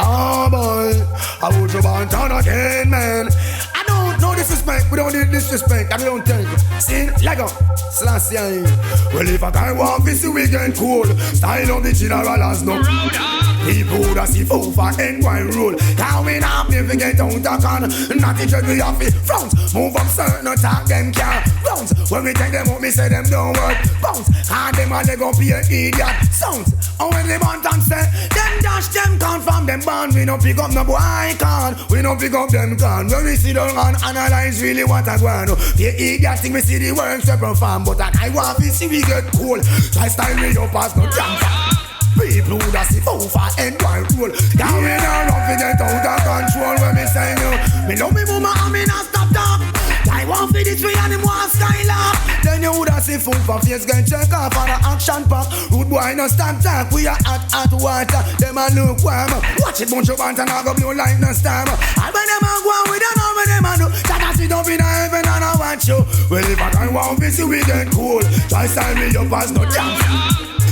Oh boy, I would you Banton again, man. I don't know disrespect, we don't need disrespect, and we don't take it. See, Lego, Selassie. Well, if a guy want this, we get cool. Style of the general has no. People that see food for NY rule. Coming up, if we get out of con. Not the judge, we have to front. Move up certain, attack them can't bounce. When we take them up, we say them don't work. Bounce, and them and they gon' be an idiot. Sounds, and when they want and say, them dash them can from them band. We don't pick up no boy can. We don't pick up them can. When we sit down and analyze really what I want. The idiot think we see the work to perform. But that I want to see we get cool. Try style me up as no jump. People that see food for NY rule. Going around to get out of control when me say you. Me love me mama and me not stop talk. I want for this way and him want style up. Then you woulda see food for face get check off on a action pack. Rude boy no stand talk. We are hot water. Them a look warm. Watch it bunch of Banton and go blow like no storm. And when them a go on we don't know what them a do. That a sit up in a heaven and I watch you. Well if I can want this we get cool. Try style me up as no jam.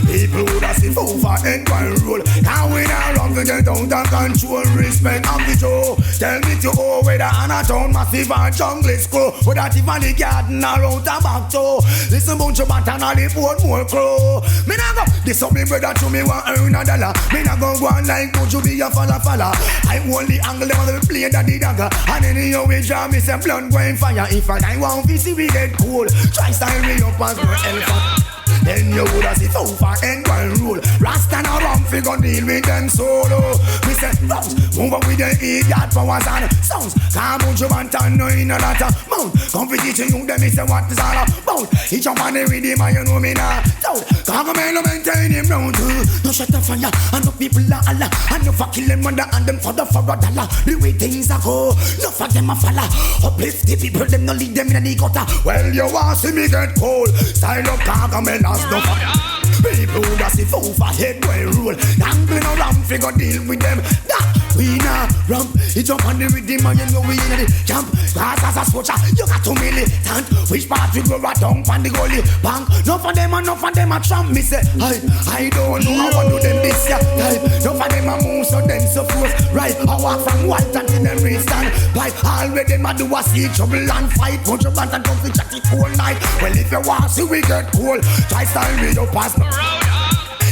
People that see food for NY rule. Now we not run to get out of control. Respect and the Joe. Tell me to go whether on a town massive or jungle school. Whether even the garden or out the back toe. Listen bunch of Banton and the boat more crow. Me not go, this up me brother to me want earn $1. Me not go on like Buju be a falla. I only angle them on the play that the dagger. And anyhow we draw me some blood going fire. If I want to see we get cool. Try style me up as no elephant. Then you woulda see food for NY rule. Rasta and around fi gon' deal with them solo. We say bounce, move up with the idiot powers and sounds. Can't Buju Banton no in a lot of mount. Competition you them me say what is all about. He jump on the rhythm and you know me now. Doubt, can't go maintain him round too. No shut the fire and no people la Allah. And no for kill them under and them for $1. The way things a go, no for them a follow. Uplift the people, them no lead them in the gutter. Well you want see me get cold. Style up can't come in. People that see food for headway rule. Dangling around, figure deal with them. That we not rump. He jump on the rhythm and you know we in the jump. Cause as a soldier, you got 2 militant. Which part we go right down on the goalie bank. Enough of them a trump. Me say, I don't know how to do them this year. Enough of them a move so them so close. Right, I walk from white and till them reach stand. Like already them a do a see trouble and fight. Bunch of Banton come to chat it all night. Well if you want see we get cool. Try style me up as no.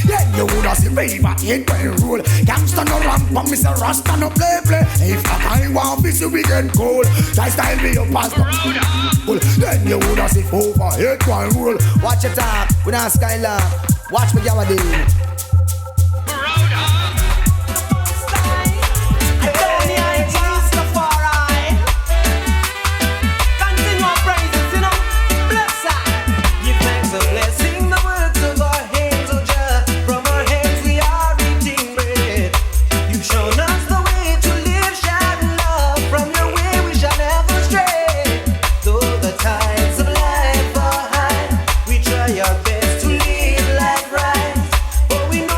Yeah, you woulda see raver ain't going rule. Gangsta no ramp, but Mr. Rasta no play. If I want this, we get cold. Try style me up as no. Then you woulda see over ain't going rule. Watch it up, we not Skylar. Watch what you are doing. Your best to live life right, but we know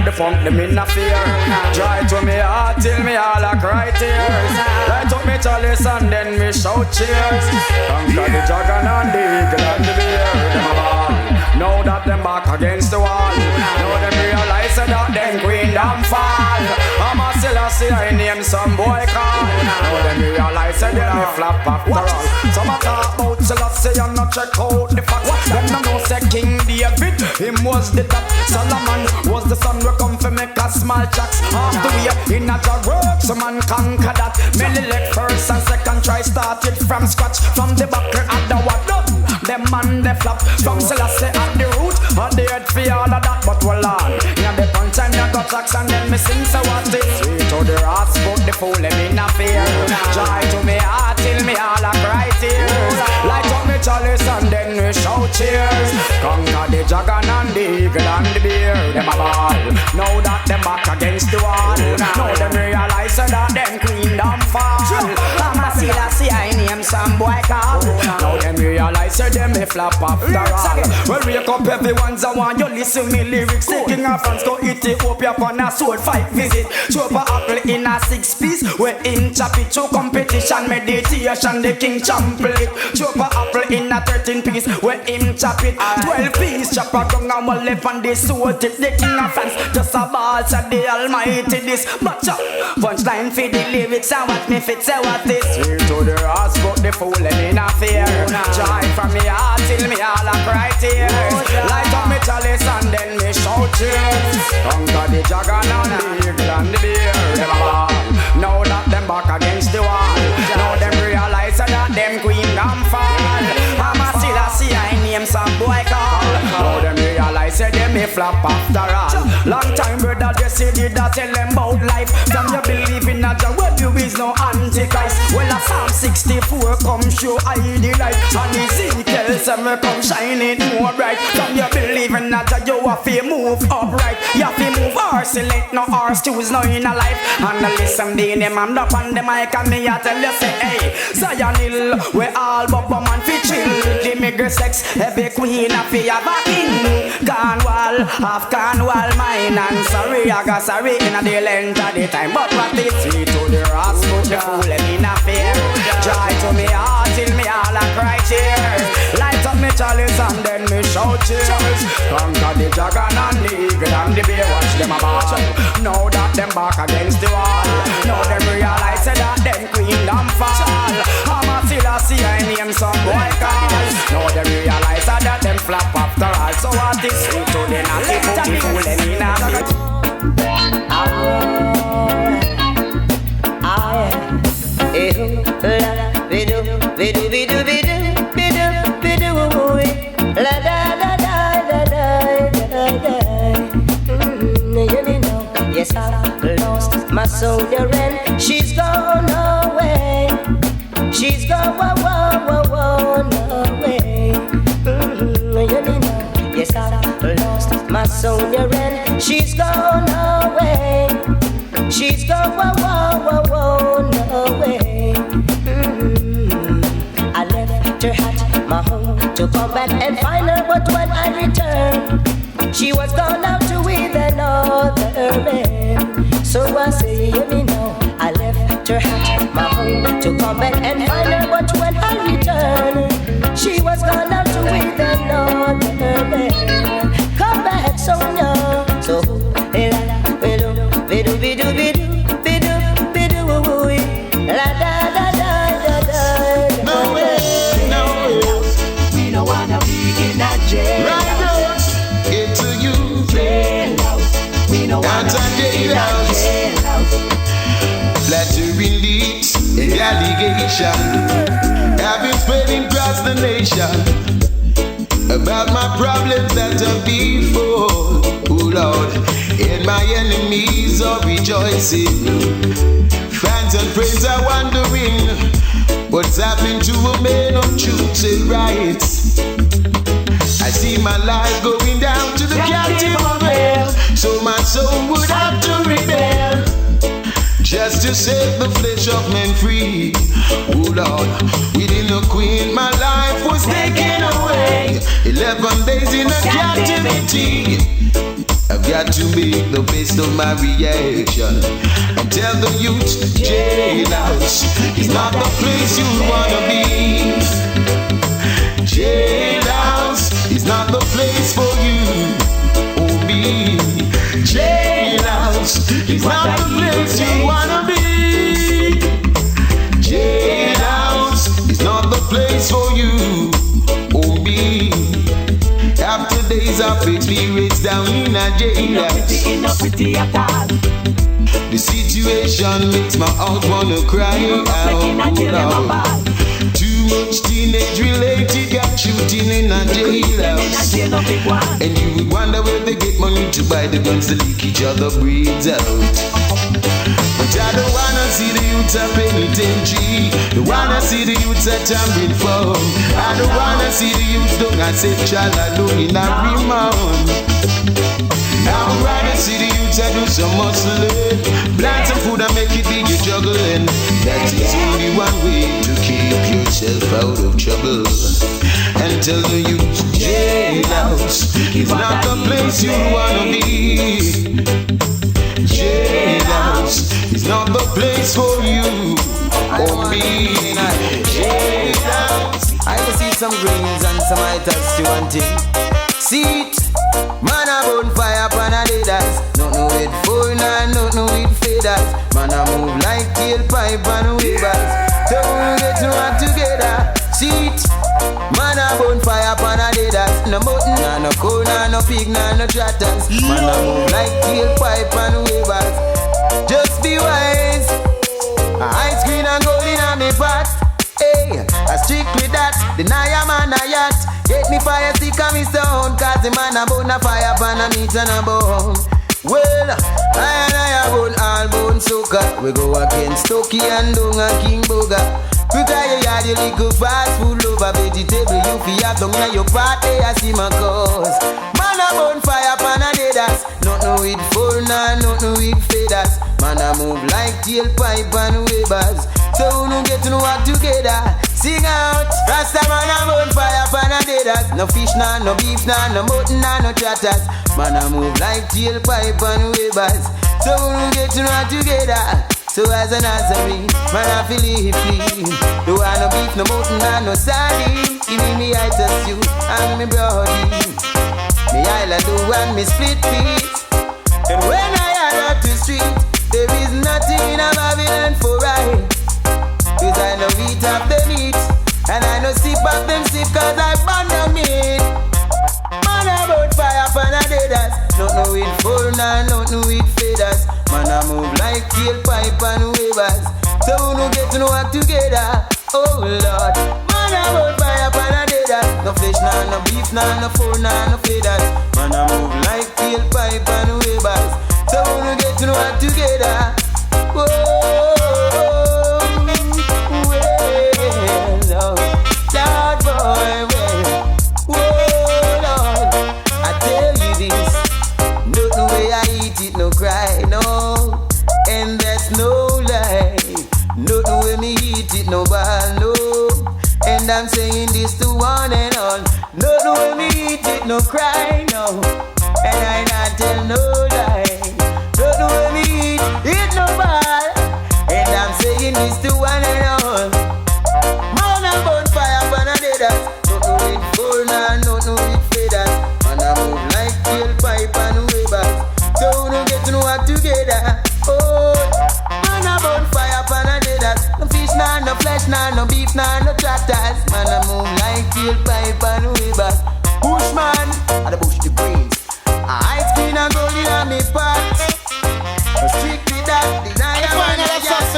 funk, them in a fear. Try to me heart till me all a cry tears. Light up me chalice and then me shout cheers. Conquer the dragon and the eagle and the bear. Them a ball. Now that them back against the wall. Now them realize that them queen them fall. I'm a Selassie, I name some boy call. Now them realize that them flap after all. Some a talk about Selassie and not check out the facts. Them no know say King David, him was the top. Solomon was the son we come for make a small tracks. Half the way in a job work, some man conquer that. Many left first and second try started from scratch. From the back at the what done. Them man they flop from Selassie at the root. And they head for all of that, but well on. Yeah, the punch and you got tracks and then me sing so what this. Sweet to the ass, but the fool them in a fear. Joy to me heart till me all a cry tears. Light up me chalice and then we shout cheers. Conquer the dragon and the eagle and the bear. Them a ball. Now that them back against the wall. Now them realize that them queen them fall. I'm a Selassie, I name some boy call. Now them realize them me flap after all. Well, wake up everyone's a one. You listen me lyrics. Taking our friends go Ethiopia on a sword fight visit. Chop a apple in a 6 piece. We in chop it to competition meditation. The king champion it. Chop a apple in a 13 piece. We in chop it 12 piece. Chop a gun and we'll live on the sword tip. The king of France just a ball said the almighty this. But chop punchline for the lyrics and what me fit say what this. Sweet to the ass but the fool in a fear. Joy from me heart till me all a cry tears. Light up me chalice and then me shout cheers. Conquer the dragon and the eagle and the bear. Them a ball. Now that them back against the wall. Now them realize that them queen them fall. I'm a Selassie, I name some boy call. Now them realize that them me flap after all. Long time brother they say did that tell them about life. From you believe in a Jah where you is no antichrist. Well a Psalm 64 come show I the light. And Ezekiel 7 come shine it more bright. From you believe in a Jah you have to move upright. You have to move horse select no horse choose no in a life. And listen the name I'm up on the mic and me I tell you say hey Zion Hill we all bubble man fi chill. The migger sex every queen a fi have a king. Cornwall half Cornwall mine and sorry I got sorry in a the length of the time. But what is sweet to the rasp put the fool in a fear. Joy to me heart till me all a cry cheers. Light up me chalice and then me shout cheers. Conquer the dragon and the eagle and the bear. Watch them a ball. Now that them back against the wall. Now them realize that them queen them fall. I'm a Selassie I name some boy call. Now them realize that them flap after all. So what is sweet to the naughty put the fool in a bit. Yes, I've lost my soldier and she's gone away. She's gone away. Yes, I've lost my soldier and she's gone away. She's gone away. I left her at my home to come back and find her, but when I returned, she was gone out to with another man. So I say, you know, I left her at my home to come back and find her, but when I returned, she was gone out to with another man. Come back, Sonia. So, no way. We don't wanna be in that jail. Right now, get to you. Jailhouse. We don't wanna be in that jailhouse. Flattering leaks and allegation have been spreading across the nation about my problems that are before. Oh Lord, and my enemies are rejoicing. Fans and friends are wondering what's happening to a man of truth and rights. I see my life going down to the captive of hell, so my soul would have to rebel just to set the flesh of men free. Oh Lord, within a queen my life was taken away. 11 days in a captivity. I've got to make the best of my reaction and tell the youth, jailhouse is not the place you wanna be. Jailhouse is not the place for you. Oh, be jailhouse is not the place you wanna be. Jailhouse is not the place for you. Oh, be. After days of experience down in a jailhouse, not pretty at all. the situation makes my heart wanna cry out. Too much teenage-related got shooting in a jailhouse, and you would wonder where they get money to buy the guns to leak each other breeds out. But I don't wanna see the youths at penitentiary. Don't wanna see the youths at Tambrin Farm. I don't wanna see the youths down at Central alone in a remand. I would rather see the youths that do some hustling, plant some food and make it big, you juggling. That is only one way to keep yourself out of trouble. And tell the youths, jailhouse is not the place you wanna be. Jailhouse is not the place for you or me. Jailhouse. I will see some greens and some items to want it. See it, man a bonfire pan a leaders. Nothing with four and nothing with feathers. Man a move like tailpipe and weavers. Don't get to work together. See it, man a bonfire pan a leaders. No mutton, no corn, no pig, no trotters. Man a move like tailpipe and weavers. Just be wise. Ice cream and gold in a me pot. Hey, I strictly that. Deny a man a yacht. Get me fire stick and me stone. Cause the man a bone a fire pan a meat and a bone. Well, I and I a bone all bone soaker. We go against Toki and Dung and King Boga. Because you had your little fast food over vegetable. You feel have down in your party I see my cause. Man a bone fire pan a leaders. Nothing with four and nothing with feathers. Man a move like tailpipe and weavers. So we don't get to work together. Sing out, Rasta man a bone fire pan a leaders. No fish, no beef, no mutton, no trotters. Man a move like tailpipe and weavers. So we don't get to work together. So as an Nazarene, man I feel it clean. Don't want no beef, no mutton, no sardine. Give me I test you and me brody. Me island do and me split piece. And when I add up the street, there is nothing in a Babylon for I. Cause I know eat up the meat, and I know sip up them sip cause I burn the meat. Man about fire pan a deaders. Nothing with four and nothing with feathers. Man a move like tailpipe and weavers. So we don't get to work together. Oh Lord. Man about fire pan a deaders. No fish, no beef, no four, no feathers. Man a move like tailpipe and weavers. So we don't get to work together. Whoa, well, Lord boy, well, whoa, Lord, I tell you this, not the way I eat it, no cry, no, and that's no lie, not the way me eat it, no ball, no, and I'm saying this to one and all, not the way me eat it, no cry, no, and I not tell no lie, not the way me eat it, no ball, and I'm saying this to one and all. Man a bonfire pan a deaders. Nothing with four and nothing with feathers. Man a move like tailpipe and weavers. So we don't get to work together. Oh, man a bonfire pan a deaders. No fish, no flesh, no beef, no trotters. Man a move like tailpipe and weavers. Bushman, and the bush the greens. Ice cream and gold in a me pot. Strictly that, deny a man a yacht.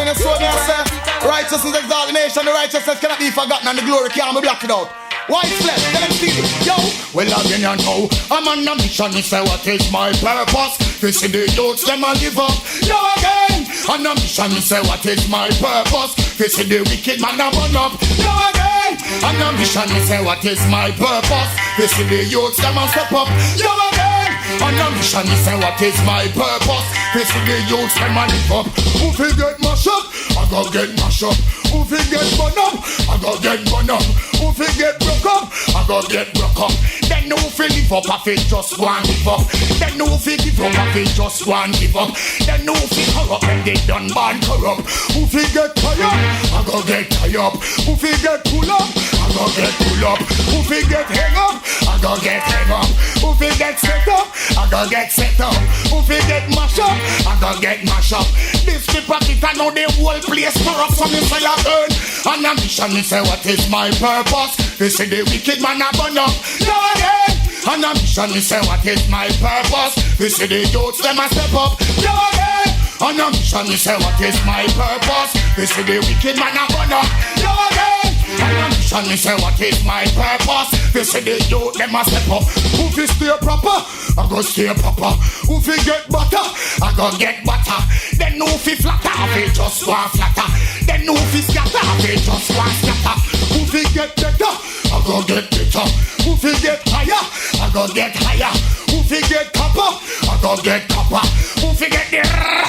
Righteousness exalt the nation, the righteousness cannot be forgotten and the glory can't be blocked out. White flesh, let them see it, yo. Well again you know, I'm on a mission, me say what is my purpose. This is the youths, them a live up. Yo again, on a mission, me say what is my purpose. This is the wicked man a burn up. Yo again, on a mission, me say what is my purpose. This is the youths, them a step up. Yo again, on a mission, me say what is my purpose. This is the youths, them a live up. Who feel get mashed up? I go get mashed up. Who fi get bun up, I go get bun up. Who fi get broke up, I go get broke up. Then who fi live up, I fi just go and give up. Then who fi give up, I fi just go and give up. Then who fi corrupt, and they done born corrupt. Who fi get tired, I go get tired. Who fi get pull up, I go get pull up. Who fi get hang up, I go get hang up. Who fi get set up, I go get set up. Who fi get mash up, I go get mash up. This the pocket, I know the whole place corrupt. So me say I earn an ambition. Me say what is my purpose? They say the wicked man a burn up. No again. An ambition. Me say what is my purpose? They say the youths them a step up. No again. An ambition. Me say what is my purpose? They say the wicked man a burn up. No again. An ambition. Me say what is my purpose? They say the youth them a step up. Who fi stay proper? I go stay proper. Who fi get butter? I go get butter. Then who fi flatter? I fi just go and flatter. Then who fi scatter? I fi just go and scatter. Who fi get better? I go get better. Who fi get higher? I go get higher. Who fi get copper? I go get copper. Who fi get the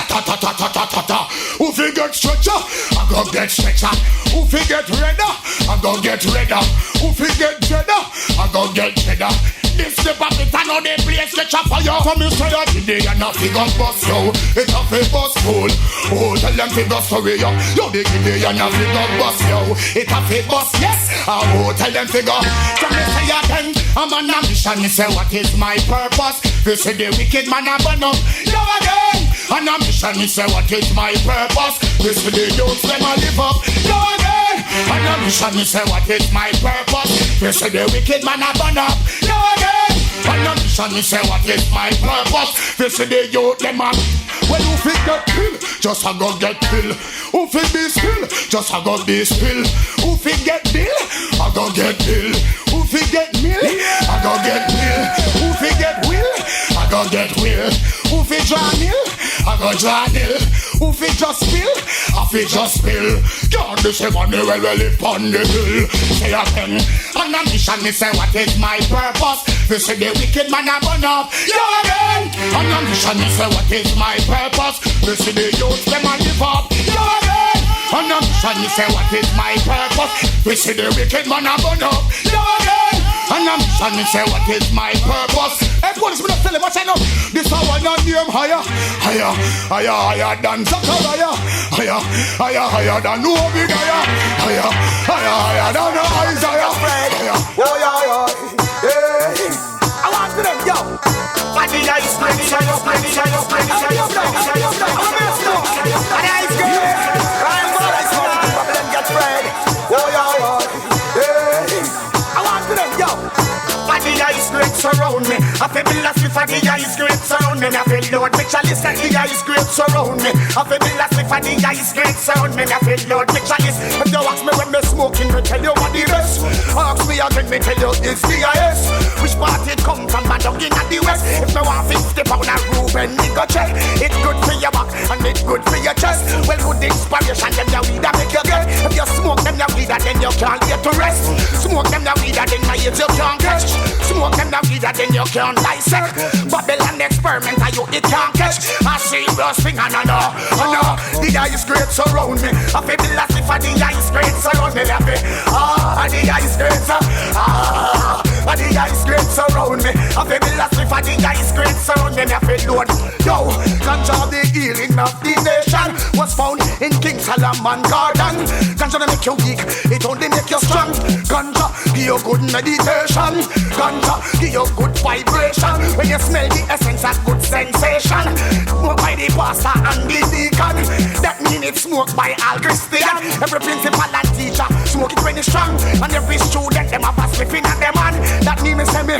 ta-ta-ta-ta-ta-ta? Who fi get stretcher? I go get stretcher. Who fi get redder? I go get redder. Who fi get cheddar? I go get cheddar. This the puppet, I know they place catch up fire. Come you say that today and not figure bust yo. It's a fake bust cool. Oh, tell them figure sorry yo. Yo, they give you and not figure bust yo. It's a fake bust, yes. Oh, tell them figure. Come you say again, I'm an ambition. Me say what is my purpose? They say the wicked man a burn up. Yo again, an ambition. Me say what is my purpose? They say the youths them a live up. Yo again, an ambition. Me say what is my purpose? They say the wicked man a burn up. Yo again. An ambition, me say what is my purpose? They say the youth them a. Well, who fi get pill? Just a go get pill. Who fi be still? Just a go be still. Who fi get bill? I go get bill. Who fi get mill? I go get mill. Who fi get will? I go get will. Who fi draw nil? I go draw nil. Who fi just spill? I fi just spill. God, this is money well live on the hill. Say again, an ambition, me say what is my purpose? They say the wicked man a burn up. Yo again, an ambition, me say what is my purpose? They say the youths them a live up. Yo again, an ambition, me say what is my purpose? They say the wicked man a burn up. Yo again, an ambition, me say what is my purpose? Hey, police, me not tell him what I know. This a one on name higher, higher, higher, higher than Zachariah, higher, higher, higher than Obadiah, higher, higher, higher than Isaiah, higher. Oh yeah, yeah. I want to them, yo. What the ice cream, shine up, shine up, shine up, shine up, and ice cream. I'm gonna ice cream. Problem get spread. Oh yeah, I want to them, yo. The ice grapes surround me. I feel the last for the ice grapes surround me. I feel Lord Mitchell's and the ice grapes surround me. I feel the last for the ice grapes surround me. I feel Lord Mitchell's. If you ask me when me smoking, me tell you what the rest. Ask me again, me tell you it's the IS. Which part it come from? Man down in the west. If me want 50 pound a Ruben, me go check. It's good for your back and it's good for your chest. Well, good inspiration, them your weed that make you get. If you smoke them your weed, then you can't get to rest. Smoke them your weed, then my age you can't catch. Smoke them the weed, then you can't dissect. Babylon experiment, you it can't catch. I see those things, I know. The ice grapes surround me. I feel the last for the ice grapes surround me. I feel, the ice grapes, the ice grapes surround me. I feel the last for the ice grapes surround me. I feel Lord, yo, ganja the healing of the nation was found in King Solomon Garden. Ganja don't make you weak, it only make you strong. Ganja give you good meditation. Ganja give you good vibration. When you smell the essence of good sensation. Smoked by the pastor and the deacon. That mean it's smoked by all Christian. Every principal and teacher smoke it when it's strong. And every student them have a sniffing at them on. That mean me say me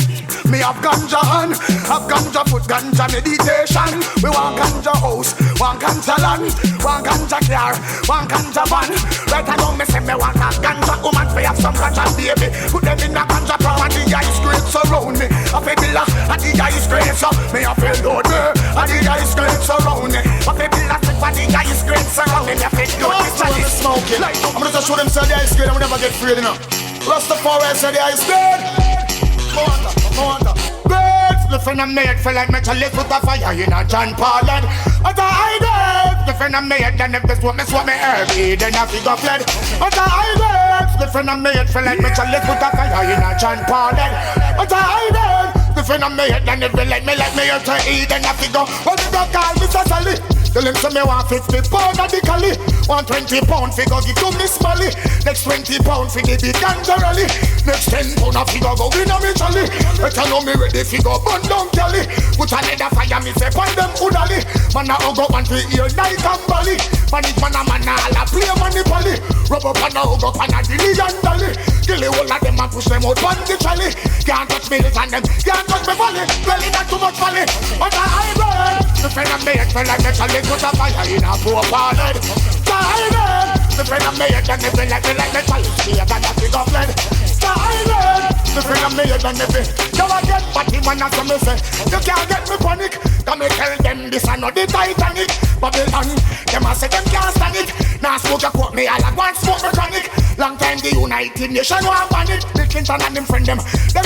have ganja on. Have ganja foot, ganja meditation. We want ganja house, want ganja land, want ganja car, want ganja van. Right now me say me want a ganja woman. We have some ganja baby. Put them in a ganja prom and the ice grapes around me. I feel Billa and the ice grapes. Me I feel Lord and the ice grapes around me. I feel Billa and the ice grapes around me. I feel Lord. It's smoking. I'm gonna just show them say the ice grapes and we never get free enough. Rastafari say the ice grapes. Come on. Birds, the friend I made feel like metal lit with a fire in a John Paul head. As I hide the friend I made, then if this what me herb, then I figure fled. But I did. The friend of me it feel like me chalice put a fire in a John Paul head. But I did. The friend of me it then it feel like me here to eat and I figure. Well, they don't call me Sally. Tell him say me want 50 pound of the cali. Want 20 pound figure give to Miss Molly. Next 20 pound for the big ganja rally. Next 10 pound of figure go win a me chally. But I know me ready figure burn down Kelly. Put another fire me say find them hoodally. Man a go want to hear night and bally. Man it man a all a play money pally. Rub up and a hug up and a dilly and dolly. Kill the whole of them and push them out on the chally. Can't touch me and them, can't touch me volley. Really not too much volley. But I burn. The friend of me it feel like me chally. Put a fire in a poor pallet. Silent. The friend of me and they feel like me chalice. See a bad big of lead. Silent. The friend of me and they feel. You a get party man as me say. You can't get me panic. Come me tell them this and not the Titanic. Babylon. Them a say them can't stand it. Now smoke a quote me all at once smoke mechanic. Long time the United Nations want ban it. Bill Clinton and them friend them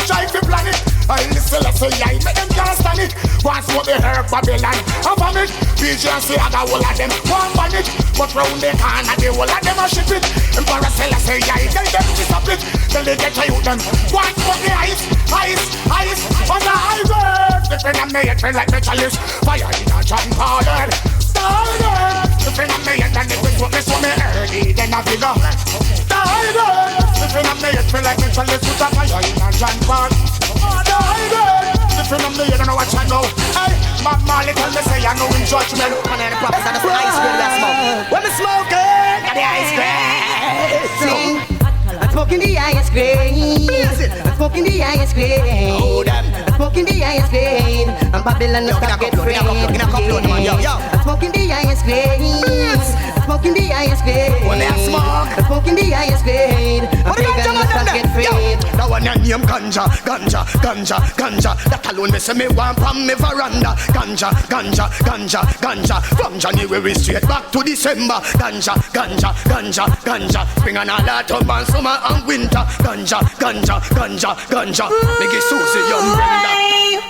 try to plan it. I listen let's say I make them can't stand it. Once smoke the herb Babylon. I vomit. BJ say I got all of them want ban it. But round the corner the whole of them a ship it. Emperor say I tell them to stop it. Till they get to you them. Once smoke the ice. On the highway. The friend of me it feel like me chalice. Fire in a John Paul head. The friend of me and then it was what me early. Then I figure. The friend of me it feel like me chalice with a fire in a John Paul. The friend of me you don't know what I know. Hey, Bob Marley tell me say I know in judgment. And then the prophets and the ice cream that smoke. When me smoking, got the ice cream. I'm smoking the ice cream. I'm smoking the ice cream. I'm smoking the ice cream. I'm Babylon, no stop get free. I'm smoking the ice cream. I'm smoking the ice cream. When I smoke, I'm smoking the ice cream. I'm Babylon, no stop get free. That one your name ganja. That alone me say me want from me veranda. Ganja. From January straight back to December. Ganja. Spring and all autumn and summer and winter. Ganja. Make it Susie young Brenda.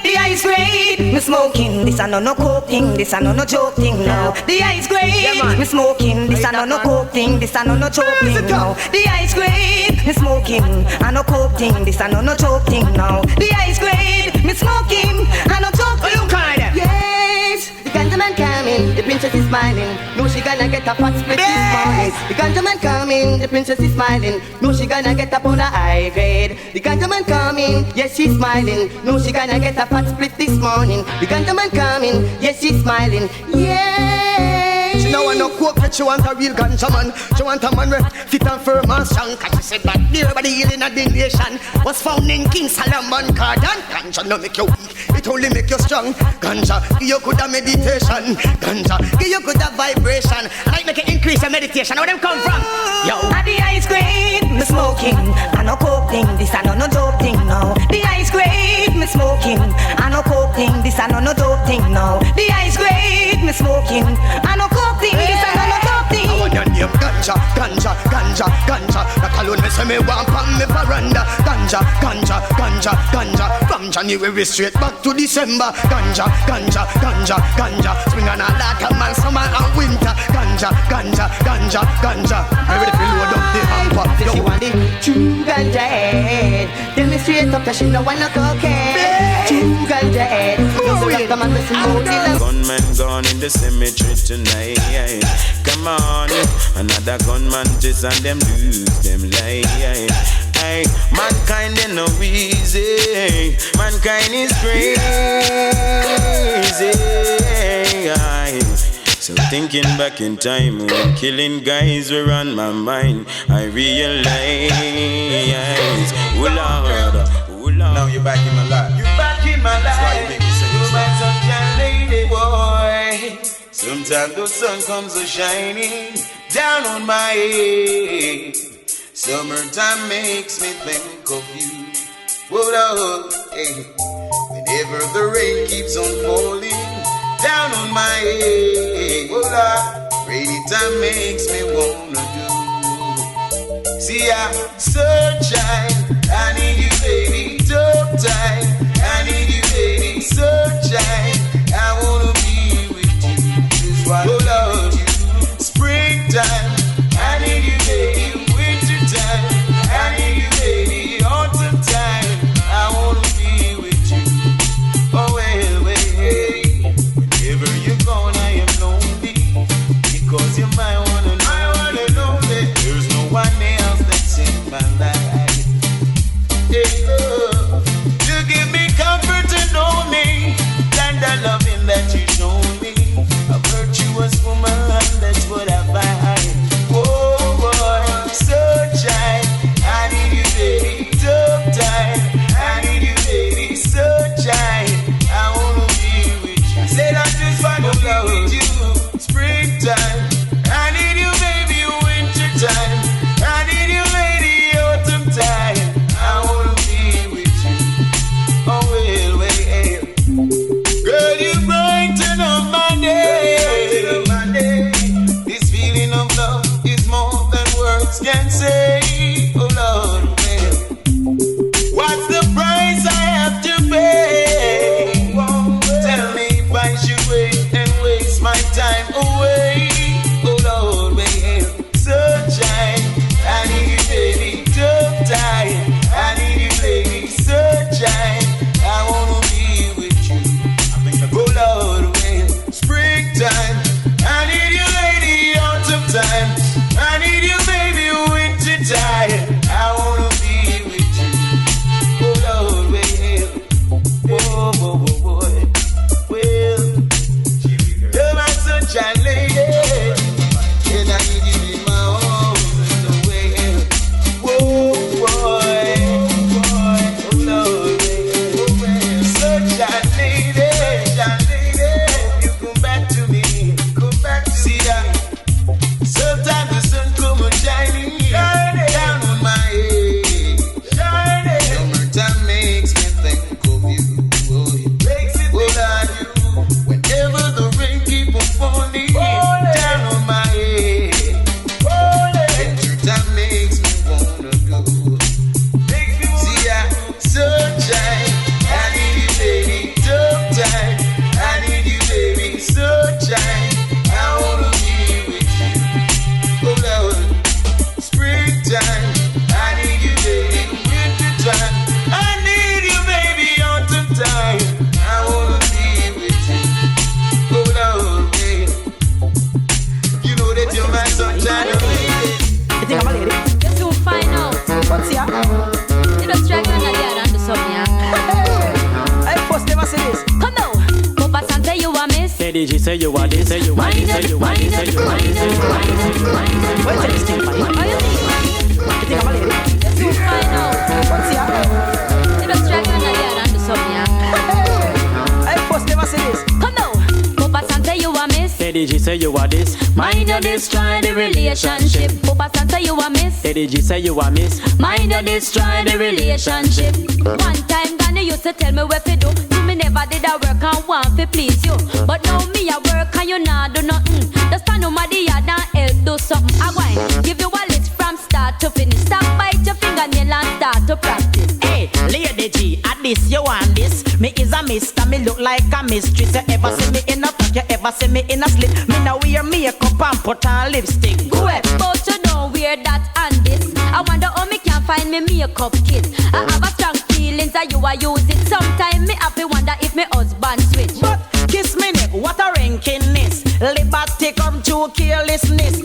The ice cream, me smoking. This a no coke thing. This a no joke thing now. The ice cream, me smoking. This a no coke thing. This a no joke thing now. The ice cream, me smoking. I no coke thing. This a no joke thing now. The ice cream, me smoking. I no joke thing. Lucan. Yes, the ganja man coming. The princess is smiling. No, she gonna get a fat split this morning. The ganja man coming. The princess is smiling. No, she gonna get up on a high grade. The ganja man coming. Yes, she's smiling. No, she gonna get a fat split this morning. The ganja man coming. Yes, she's smiling. Yeah. She now want no coke, but she want a real ganja man. She want a man with fit and firm and strong. Cause she said that everybody healing of the nation was found in King Solomon Garden. Ganja no make you weak, it only make you strong. Ganja give you good meditation. Ganja give you good vibration. And I make it increase your meditation. Where them come from? Yo. At the ice cream, me smoking. I no coke thing, this I no joke thing now. The ice cream, me smoking. I no coke thing, this I no joke thing now. The ice cream, me smoking. I no coke thing, this I no joke thing. I want your name ganja. That alone me say me want from me veranda. Ganja. From January straight back to December. Ganja. Spring and all autumn and summer and winter. Ganja. Ready to load up the hamper. She want the true ganja head. Tell me straight up that she no want no cocaine. True ganja head. Gunman gone in the cemetery tonight. Come on, another gunman just and them lose them life. Hey, mankind ain't no easy. Mankind is crazy. So thinking back in time when killing guys were on my mind, I realize, oh Lord. Now you're back in my life. You're back in my life. That's why you make me sing this song. Lady boy. Sometimes the sun comes so shining down on my head. Summertime makes me think of you. Whoa, hey. Whenever the rain keeps on falling down on my head, whoa, rainy time makes me wanna do. See, sunshine, I need you, baby. Tough time, I need you, baby. Sunshine, I wanna be with you. Just wanna love you. Springtime, I need you, baby. away. Oh Lord, man, sunshine. I need you, baby, tough time. I need you, baby, sunshine. I wanna be with you. Oh Lord, man, springtime. I need you, lady, autumn time. I need you, baby, winter time. I wanna be with you. Oh Lord, well, oh, oh, oh, boy. Well, you're my sunshine lady, and I need you in my arms. So well, whoa, boy, oh Lord, well, sunshine lady, you come back to me, see that. Sometimes the sun come and shining down on my head. Summertime makes me think of you. What I do whenever the rain keep on falling down on my head. Wintertime makes me wanna go. See ya, sunshine. I need you, baby, tough time. I need you, baby, sunshine. I wanna be with you. Oh Lord, springtime. I need you, baby, wintertime. I need you, baby, autumn time. I wanna be with you. Oh Lord, baby. You know that you're my sunshine, baby. You think I'm a lady? You soon find out. What's ya? You just strike on the yard and do something, yeah. I first never say this. Come now. Papa San say you a miss. Say say you are this, say you are this, say you are this, say you are this, say you are this, say you are this. What's this thing, buddy? How you think? You think I'm a lady? You soon find out. What's ya? You just strike on the yard and do something, yeah. I first never say this. Come now. Papa San say you a miss. Say you are this. Mind you destroy the relationship. Papa San say you a miss. Say you are miss. Mind you destroy the relationship. One time Danny used to tell me what to do. You me never did a work and want to please you. But now me a work and you not do nothing. Just stand on my yard and help do something. I want give you a list from start to finish. Stop bite your fingernail and start to practice. Hey, Lady G, at this you want this. Me is a mister, me look like a mistress. You ever see me in a frock, you ever see me in a slip. Me now wear makeup and put on lipstick. Go ahead, but you don't wear that and this. I wonder how me can find me makeup kit. I have a strong feelings that you are use it. Sometimes me happy wonder if me husband switch. But kiss me neck, what a rankiness. Liberty come to carelessness.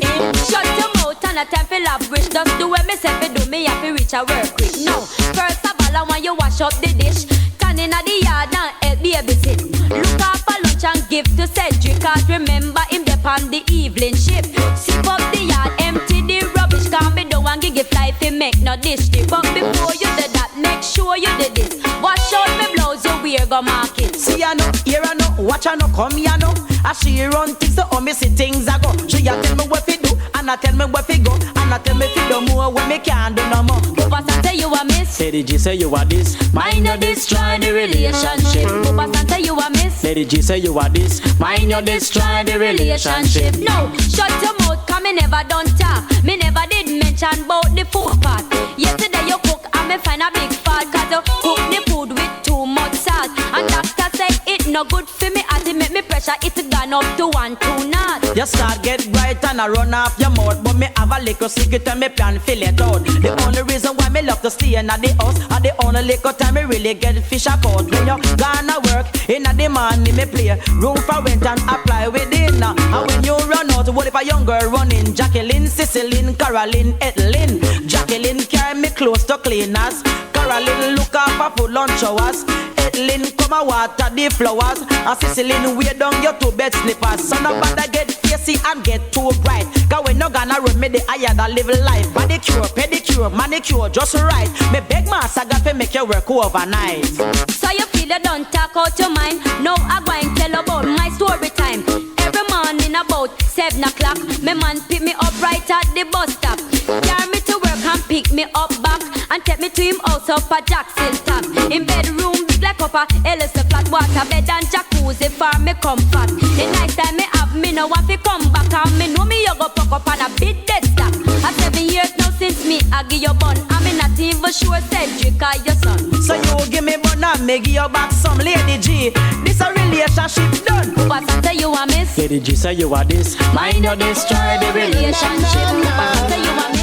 Shut your mouth and a time for lavish. Just do what me say fi do, me happy reach a work quick. No, first of all I want you wash up the dish. Stand in the yard and help babysit. Look up for lunch and give to Cedric. Cause remember him dep on the evening shift. Sweep up the yard, empty the rubbish. Can't be done and give life fi make no dish. But before you do that, make sure you did this. Wash out me blouse, you wear go market. See I know, hear I know, watch I know, come here know. As she run things so me see things I go. She a tell me what fi do, and I tell me what fi go, and I tell me fi do more when me can't do no more. Papa San say you a miss. Say you are this. Mind you destroy the relationship. Papa San say you a miss. Say you are this. Mind you destroy the relationship. No, shut your mouth, cause me never done talk. Me never did mention about the food part. Yesterday you cook and me find a big fault. Cause you cook the food with too much salt. And doctor say it no good for me. As it make me pressure, it gone up to 1, 2 knots. You start get bright and I run off your mouth. But me have a little secret and me plan fill it out. The only reason why me love to stay in the house, and the only little time me really get fish a out. When you gonna work in the morning me play room for rent and apply within. And when you run out, what if a young girl running? Jacqueline, Cicely, Caroline, Etlin. Jacqueline carry me close to cleaners. Caroline look up for food lunch hours. Etlin come and water the flowers. And Cicely wear down your 2 bed slippers. So nobody get facey and get too bright. Cause when you gonna run me the higher that live life. Manicure, pedicure, manicure, just right. Me beg master God to make you work overnight. So you feel you don't talk out your mind. Now I go and tell about my story time. Every morning about 7 o'clock, my man pick me up right at the bus stop. Carry me to work and pick me up back, and take me to him house up a Jackson top. In bedroom big like up a Ellis flat, water bed and jacuzzi for me comfort. The night time me have me no want to come back, and me know me you go fuck up on a big dead stop. A 7 years now since me I give you bun, and me not even sure Cedric or your son. So you give me bun and me me give you back some Lady G. This a relationship done. What say you a miss? Lady G say you are this. Mind you destroy the relationship. What say you a miss?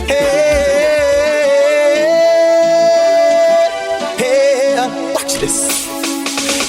Hey, watch this.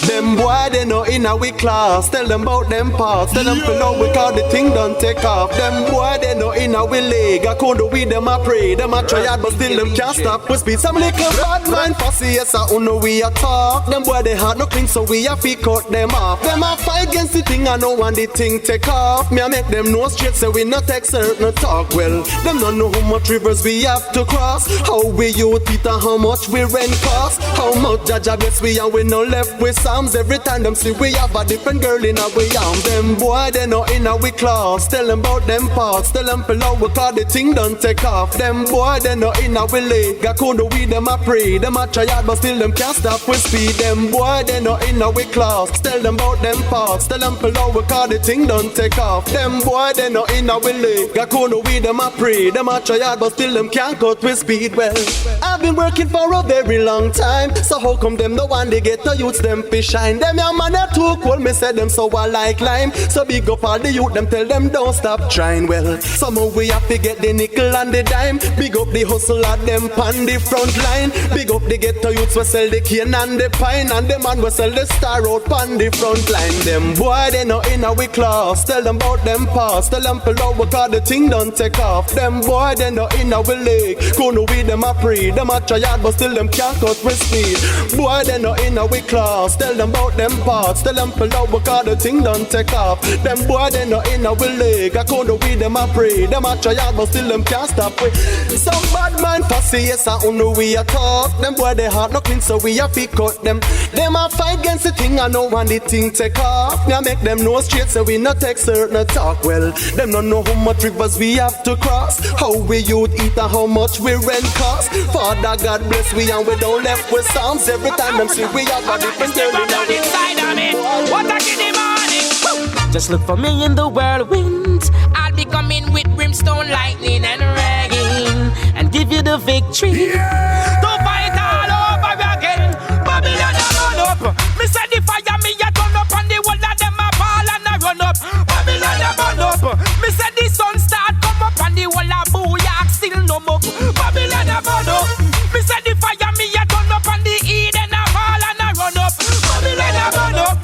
Them boy they know in a we class. Tell them about them parts. Tell them below we call the thing done take off. Them boy they know in a we leg. I couldn't with them I pray. Them I try hard but still them can't stop. We speed some little bad mind fussy. Yes I know we a talk. Them boy they hard no clean so we a fi cut them off. Them a fight against the thing I know when the thing take off. Me I make them know straight so we not take certain talk. Well them don't know how much rivers we have to cross. How we youth eat and how much we rent cost. How much Jaja bless we and we no left with some. Every time them see we have a different girl in our way arm. Them boy they know in our class. Tell them about them parts. Tell them below we call the thing done take off. Them boy they know in our leg. I couldn't with them I pray. Them a try hard but still them can't stop with speed. Them boy they know in our class. Tell them about them parts. Tell them below we call the thing done take off. Them boy they know in our leg. I couldn't with them I pray. Them a try hard but still them can't cut with speed. Well I've been working for a very long time. So how come them no one they get to use them fish shine? Them young man are too cold, me say them so I like lime. So big up all the youth, them tell them don't stop trying. Well, somehow we have to get the nickel and the dime. Big up the hustle at them on the front line. Big up the ghetto youths we sell the cane and the pine. And the man we sell the star out on the front line. Them boy they know in our class. Tell them about them past. Tell them below we call the thing done take off. Them boy they know in our leg. Couldn't with them a pray. Them a try hard but still them can't cut with speed. Boy they know in our class. Tell them about them parts. Tell them below we call the thing done take off. Them boy they know in our leg. I couldn't with them a pray. Them a try hard but still them can't stop with. Some bad mind fussy yes I know we a talk. Them boy they heart no clean so we a fi cut them. Them a fight against the thing I know when the thing take off. Me a make them know straight so we not take certain talk. Well them don't know how much rivers we have to cross. How we youth eat and how much we rent cost. Father God bless we and we don't left with psalms. Every time them see we have a different girl in our inside of me. What a giddy morning. Just look for me in the whirlwind. I'll be coming with brimstone, lightning and rain, and give you the victory. To fight all over again. Babylon a run up. Me say the fire me a turn up and the whole of them a fall and a run up. Babylon a burn up. Me say the sun start come up and the whole of booyak still no more. Babylon a burn up. Me say the fire me a turn up and the Eden a fall and a run up. Babylon a burn up.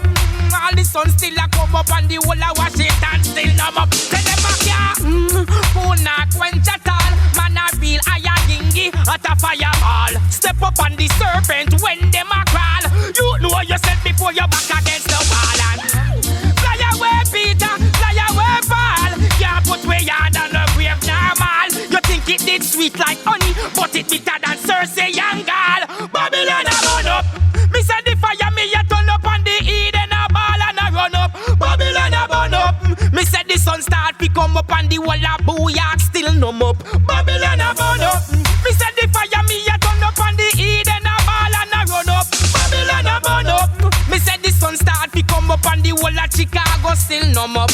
All the sun still a come up and the whole of Washington still numb up. Tell them back here, who not quench at all. Man a real iron dingy at a fireball. Step up on the serpent when them a crawl. You know yourself before you're back against the wall. And fly away Peter, fly away Paul. Can't put way hard on the grave normal. You think it did sweet like honey, but it bitter than Cersei and Gal. Babylon a burn up. Me say the fire me a turn up and the Eden a ball and a run up. Babylon a burn up. Me say the sun start to come up and the whole of booyak still numb up. Babylon a burn up. Me say the fire me a turn up and the Eden a ball and a run up. Babylon a burn up. Me say the sun start to come up and the whole of Chicago still numb up.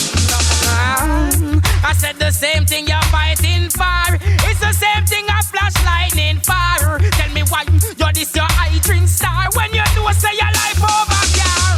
I said the same thing you're fighting for. It's the same thing I flash lightning for. Tell me why you're this your eye drink star when you know say your life over here.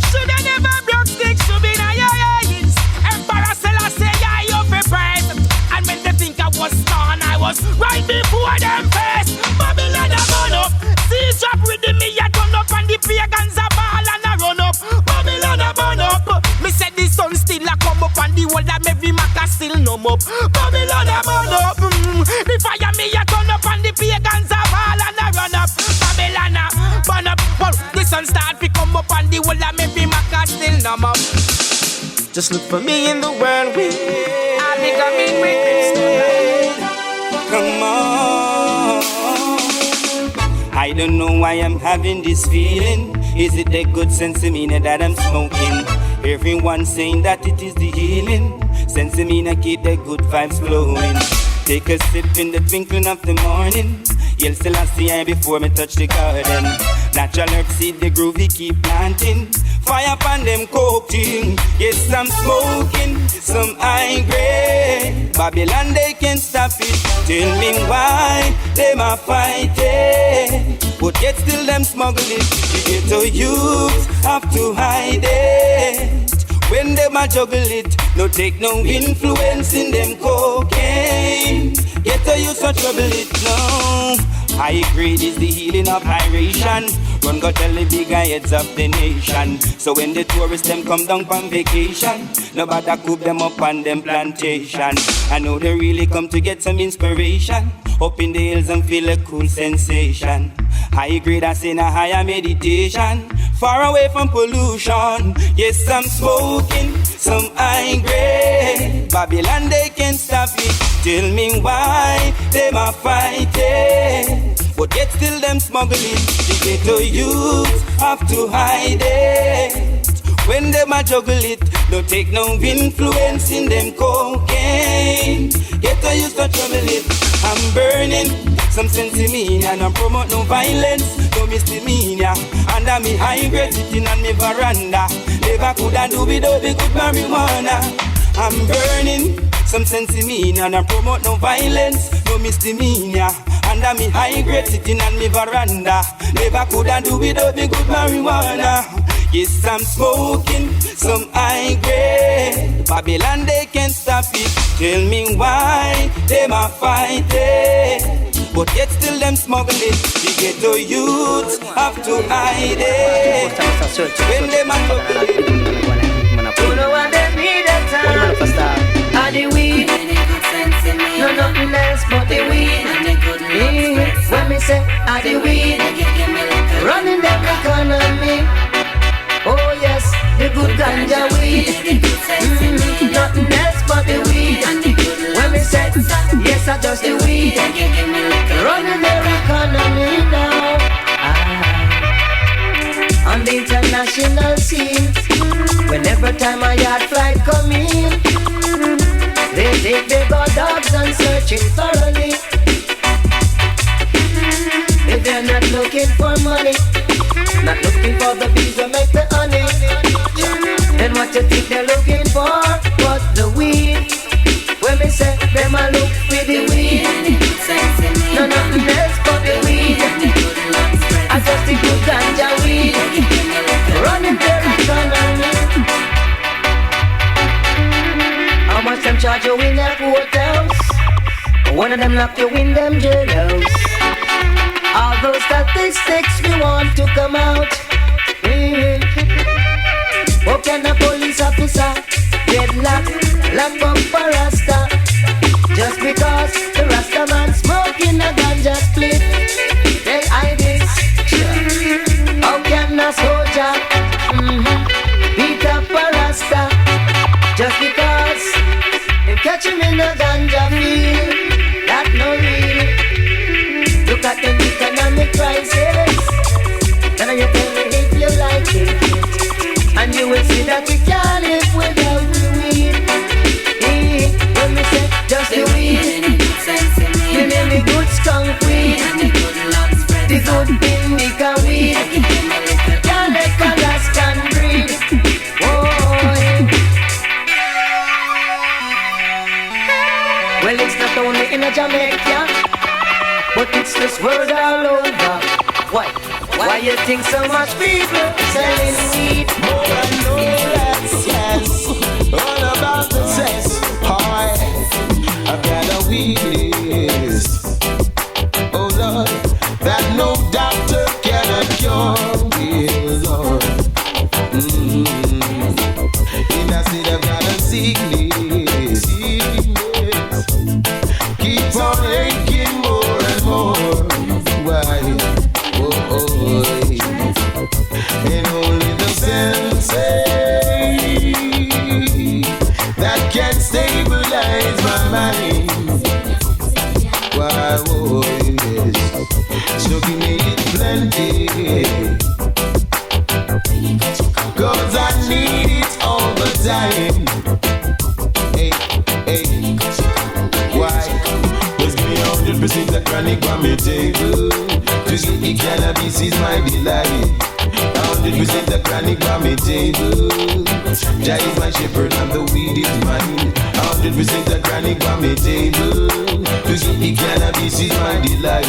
Should I never broke sticks to be in your eyes? Emperor Selassie I up a price. And when they think I was gone, I was right before them face. Babylon a burn up. Seas drop with me a turn up and the pagans a ball and a run up. Babylon a burn up. Me said the sun still a come up and the whole of every maca still numb up. Babylon a burn up. The fire me a turn up and the pagans a ball and a run up. Babylon a burn up. Well, the sun start to come up and the whole of every maca still numb up. Just look for me in the whirlwind. I'll be coming with brimstone. Come on. I don't know why I'm having this feeling. Is it the good sense of me that I'm smoking? Everyone saying that it is the healing. Sense of me keep the good vibes flowing. Take a sip in the twinkling of the morning. Yell Selassie before me touch the garden. Natural herb seed, the groovy keep planting. Fire upon them cooking. Yes, I'm smoking some high grade. Babylon, they can't stop it. Tell me why them are fighting. but yet still them smuggle it. The ghetto youth have to hide it. When them a juggle it, no take no influence in them cocaine. Ghetto youth so trouble it, no. High grade is the healing of iration. Run go tell the big heads of the nation. So when the tourists them come down from vacation, nobody coop them up on them plantation. I know they really come to get some inspiration. Up in the hills and feel a cool sensation. High grade I say a higher meditation. Far away from pollution. Yes, I'm smoking some high grade. Babylon they can't stop it. Tell me why them a fighting. But yet still them smuggle it. The ghetto youth have to hide it. When them a juggle it, don't take no influence in them cocaine. Ghetto youth to trouble it. I'm burning some sense in me and I promote no violence, no misdemeanor. Under me high grade sitting on me veranda. Never coulda do without the good marijuana. I'm burning some sense in me and I promote no violence, no misdemeanor. Under me high grade sitting on me veranda. Never coulda do without the good marijuana. Yes, I'm smoking some high grade. Babylon they can't stop it. Tell me why them a fighting. But yet still them smuggle it. The ghetto youth have to hide it. When them a juggle it. You know what they need at time. Are the weed? No nothing else but the weed. When me say are the weed, running them economy. Oh yes, the good ganja weed. Nothing else but the weed. When me say yes, I just the weed. Running their economy now. On the international scene, whenever time a yard flight come in, they take the god dogs and searching thoroughly. If they're not looking for money, not looking for the bees that make the honey, then what you think they're looking for? But the weed. When me say them a look for the weed, no nothing else but the weed. I just the good ganja weed, running their economy. How much them charge you in their hotels? One of them lock you in them jails. All those statistics we want to come out. How can a police officer get locked up for Rasta? Just because the Rasta man smoking a ganja split, they hide it. How can a soldier beat up a Rasta? Just because they catch him in a ganja field, that no real. Look at the economic crisis. Then you tell me if you like it, and you will see that we can't live without the weed. When we say just the weed, you name the good skunk weed, the good indica weed, can't let Alaskan breed. Well, it's not only in Jamaica, but it's this world all over. Why you think so much people selling weed? More and more yes. All about the sex. Hi, I've got a weed list. Oh Lord, that no doctor can cure with, Lord. In a city I've got a sickness. Keep on aching more and more. Why? And only the sensei that can stabilize my mind. Why, oh yes, smoking it plenty, 'cause I need it all the time. Hey, why? Just give me 100% of chronic on my table. To get the cannabis is my delight. 100% of chronic on my table. Jah is my shepherd and the weed is mine. 100% of chronic on my table. To get the cannabis is my delight.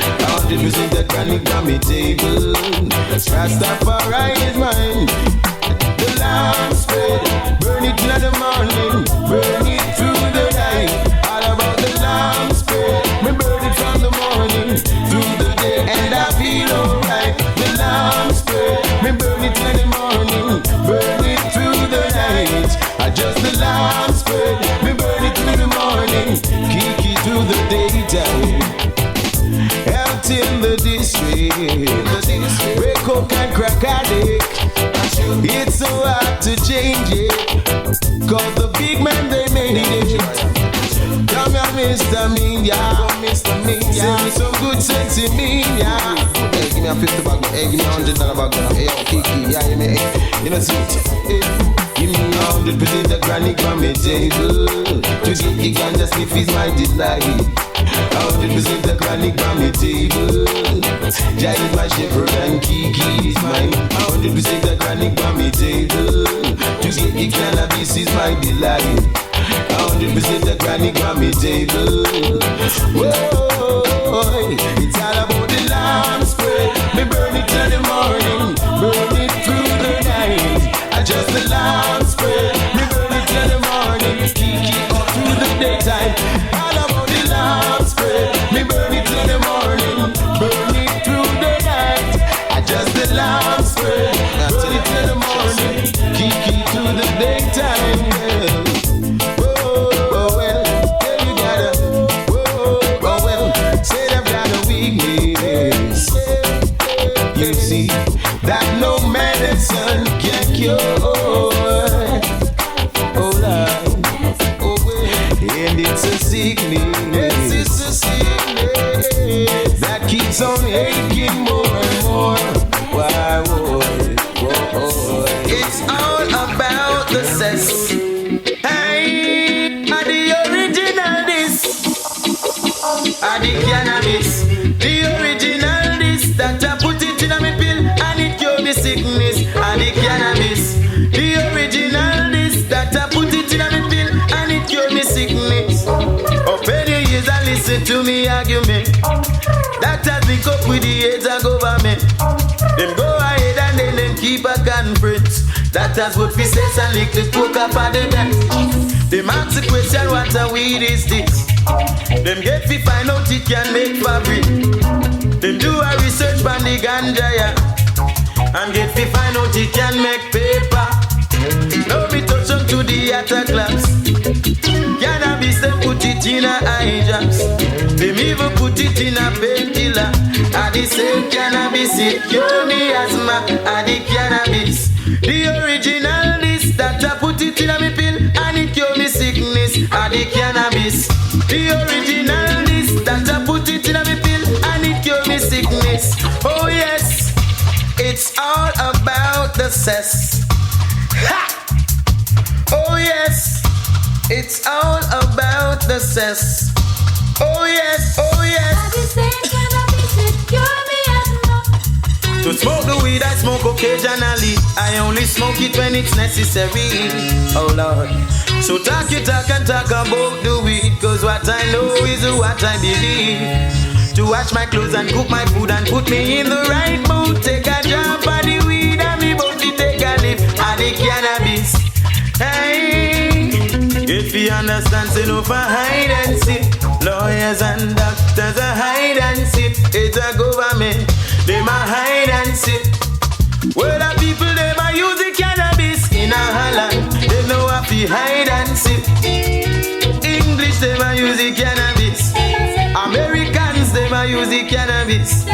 100% the chronic on me table. Rastafari is mine. The lamp spread, burn it in the morning, burn it through the night. All about the lamp spread, me burn it from the morning through the day, and I feel alright. The lamp spread, me burn it in the morning, burn it through the night. I just the lamp spread, me burn it through the morning, kick it through the daytime. Out in the district, break coke and crack addict. It's so hard to change it, cause the big man they made it. Come here, Mr. Media, send me some good sense in me, yeah. Hey, give me a 50 bag, hey, give me $100 bag, hey, Kiki, yeah, you know, see it. Hey. Give me 100% the chronic on my table. To get the ganja sniff is my delight. 100% the chronic on my table. Jai is my shepherd and Kiki is mine. 100% the chronic on my table. To get the cannabis is my delight. 100% the chronic on my table. Whoa, it's all about the lamp spread. Me burn it in the morning, burn it through the night. Just the lamp spread, me burn it in the morning, kick it up through the daytime. All about the lamp spread, me burn it in the morning, burn it through the night. I just the lamp spread, burn it in the morning, kick it through the daytime. Oh well, yeah you gotta. Oh well, say they've got a weakness. You see that no medicine can cure. Oh Lord, and it's a sickness. It's a sickness that keeps on aching more and more. Why would? It's all about the cess. Hey, are the original this? Are the cannabis? The original this that I put it in a me pill and it cure the sickness. And the cannabis, the original this that I put it in a me pill and it cure me sickness. Up any years I listen to me argument that has link up with the aids of government. Them go ahead and then them keep a conference. That has what we say and lick the coke up at the back. Them ask the question what a weed is this. Them get fi find out it can make fabric. Them do a research on the ganja, yeah. And get fi find out it can make paper. Now me touch on to the other class. Cannabis them put it in a eye drops. Them even put it in a painkiller. And the same cannabis it cure me asthma. And the cannabis, the original this that I put it in a me pill and it cure me sickness. And the cannabis, the original this that I put it in a me pill and it cure me sickness. Oh yes. It's all about the cess. Ha! Oh yes, it's all about the cess. Oh yes, oh yes. To smoke the weed, I smoke occasionally. I only smoke it when it's necessary. Oh Lord. So talk you talk and talk about the weed, cause what I know is what I believe. To wash my clothes and cook my food and put me in the right mood. Take a drop of the weed and me body take a lift of the cannabis. Hey, if you understand, say no for hide and seek. Lawyers and doctors are hide and seek. It's a government, they ma hide and seek. Well, the people they ma use the cannabis in a Holland. They know how to hide and seek. English they ma use the cannabis. Americans they ma use the cannabis.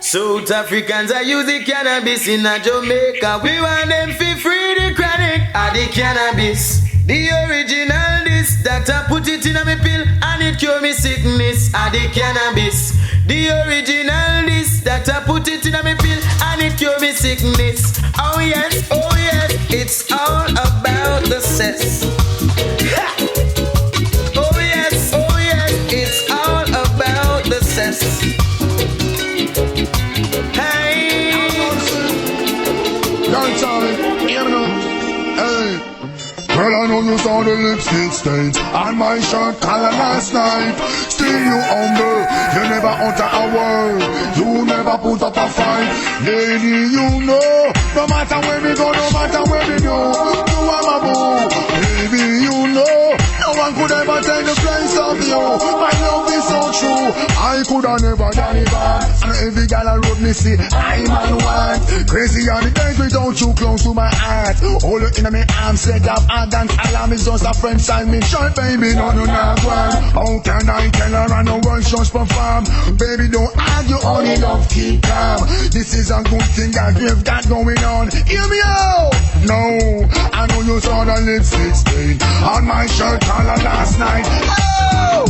South Africans are using cannabis in a Jamaica. We want them to free the chronic of the cannabis. The original this that I put it in a me pill and it cure me sickness of the cannabis. The original this that I put it in a me pill and it cure me sickness. Oh yes, it's all about the cess. Ha! Oh yes, it's all about the cess. Hey, Dancehall, hear me now. Hey, well I know you saw the lipstick stains on my shirt collar last night. Still you humble, you never utter a word, you never put up a fight. Lady, you know, no matter where we go, no matter where we do, you are my boo. Baby, you know, no one could ever take the place of you. My love is so true, I could have never done it back. And every girl I wrote me see, I'm on one. Crazy on the days without you close to my heart. Hold you in my arms, set up and dance. Alarm is just a friend side me short, baby, no, no, not one. How can I tell her and the world just perform? Baby, don't argue, only love keep calm. This is a good thing that we've got going on. Hear me out! No, I know you saw the lipstick stain on my shirt collar last night. Oh,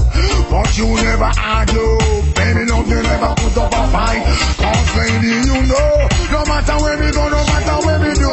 but you never argue. Baby, love, you never put up a fight. Cause lady, you know, no matter where we go, no matter where we do,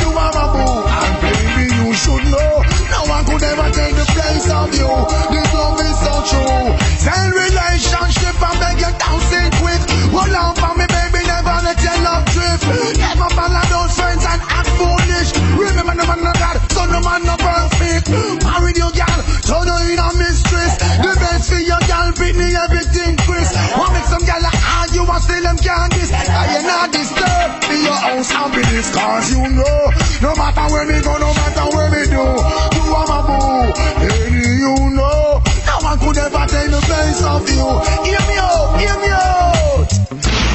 you are my boo. And baby, you should know, no one could ever take the place of you. This love is so true. Send relationship and beg you down, say quick. Hold on for me, baby, never let your love drift. Never follow those friends and act foolish. Remember, no man no God, so no man no perfect. Married you, girl, turn her in a mistress. The best for your girl, Beenie, everything Chris. What make some girl argue and still them can't diss? I you not disturb me your house and be this. Cause you know, no matter where we go, no matter where we do, you are my boo. Lady, you know, no one could ever take the place of you. Hear me out, hear me out.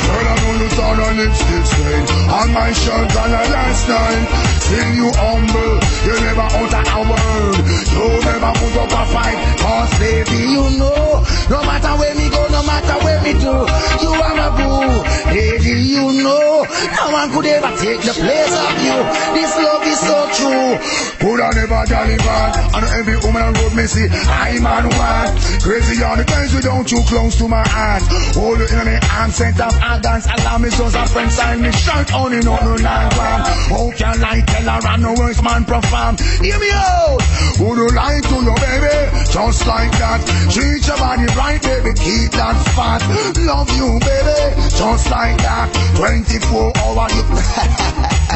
Girl, I know you saw the lipstick stain on my shirt collar last night. Still you humble, you never utter a word, you never put up a fight. Cause baby, you know, no matter where we go, no matter where we do, you are my boo. Lady, you know, no one could ever take the place of you. This love is so true. Could I never jolly bad, and every woman on road me see, I'm on one. Crazy on the days without you close to my heart. Hold you in my arms, set up and dance. Allow me just a friend sign me shirt only no no not one. How can I tell her and the worst man perform? Hear me out. Would you lie to your baby? Just like that. Treat your body right, baby. Keep that fat. Love you, baby. Just like that. 24 hours you.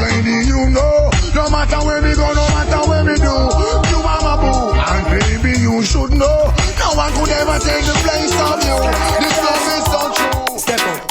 Lady, you know, no matter where we go, no matter where we do, you are my boo. And baby, you should know, no one could ever take the place of you. This love is so true. Step up.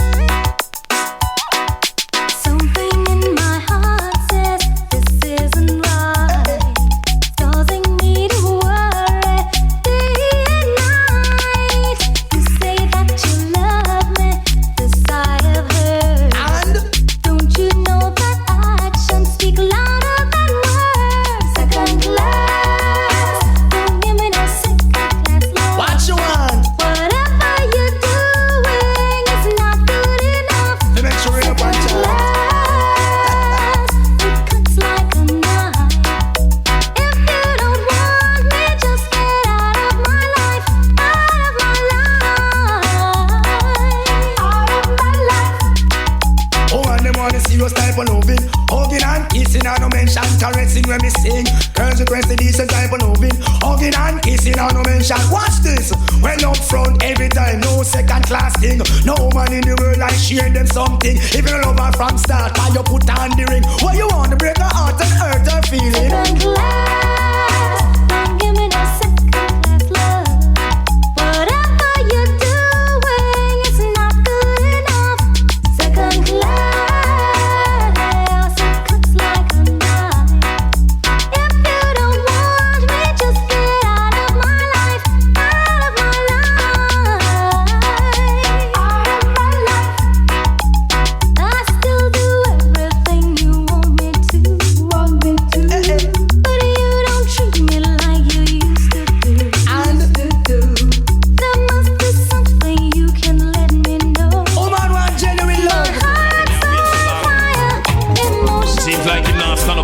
When me sing, girls request a decent type of loving. Hugging and kissing and no mention. Watch this, well up front every time, no second class thing. No man in the world I share them something. If you love her from start, and you put on the ring. What you want to break her heart and hurt her feeling? Second class, don't give me no second class love. Whatever you're doing, it's not good enough. Second class, it cuts like a knife.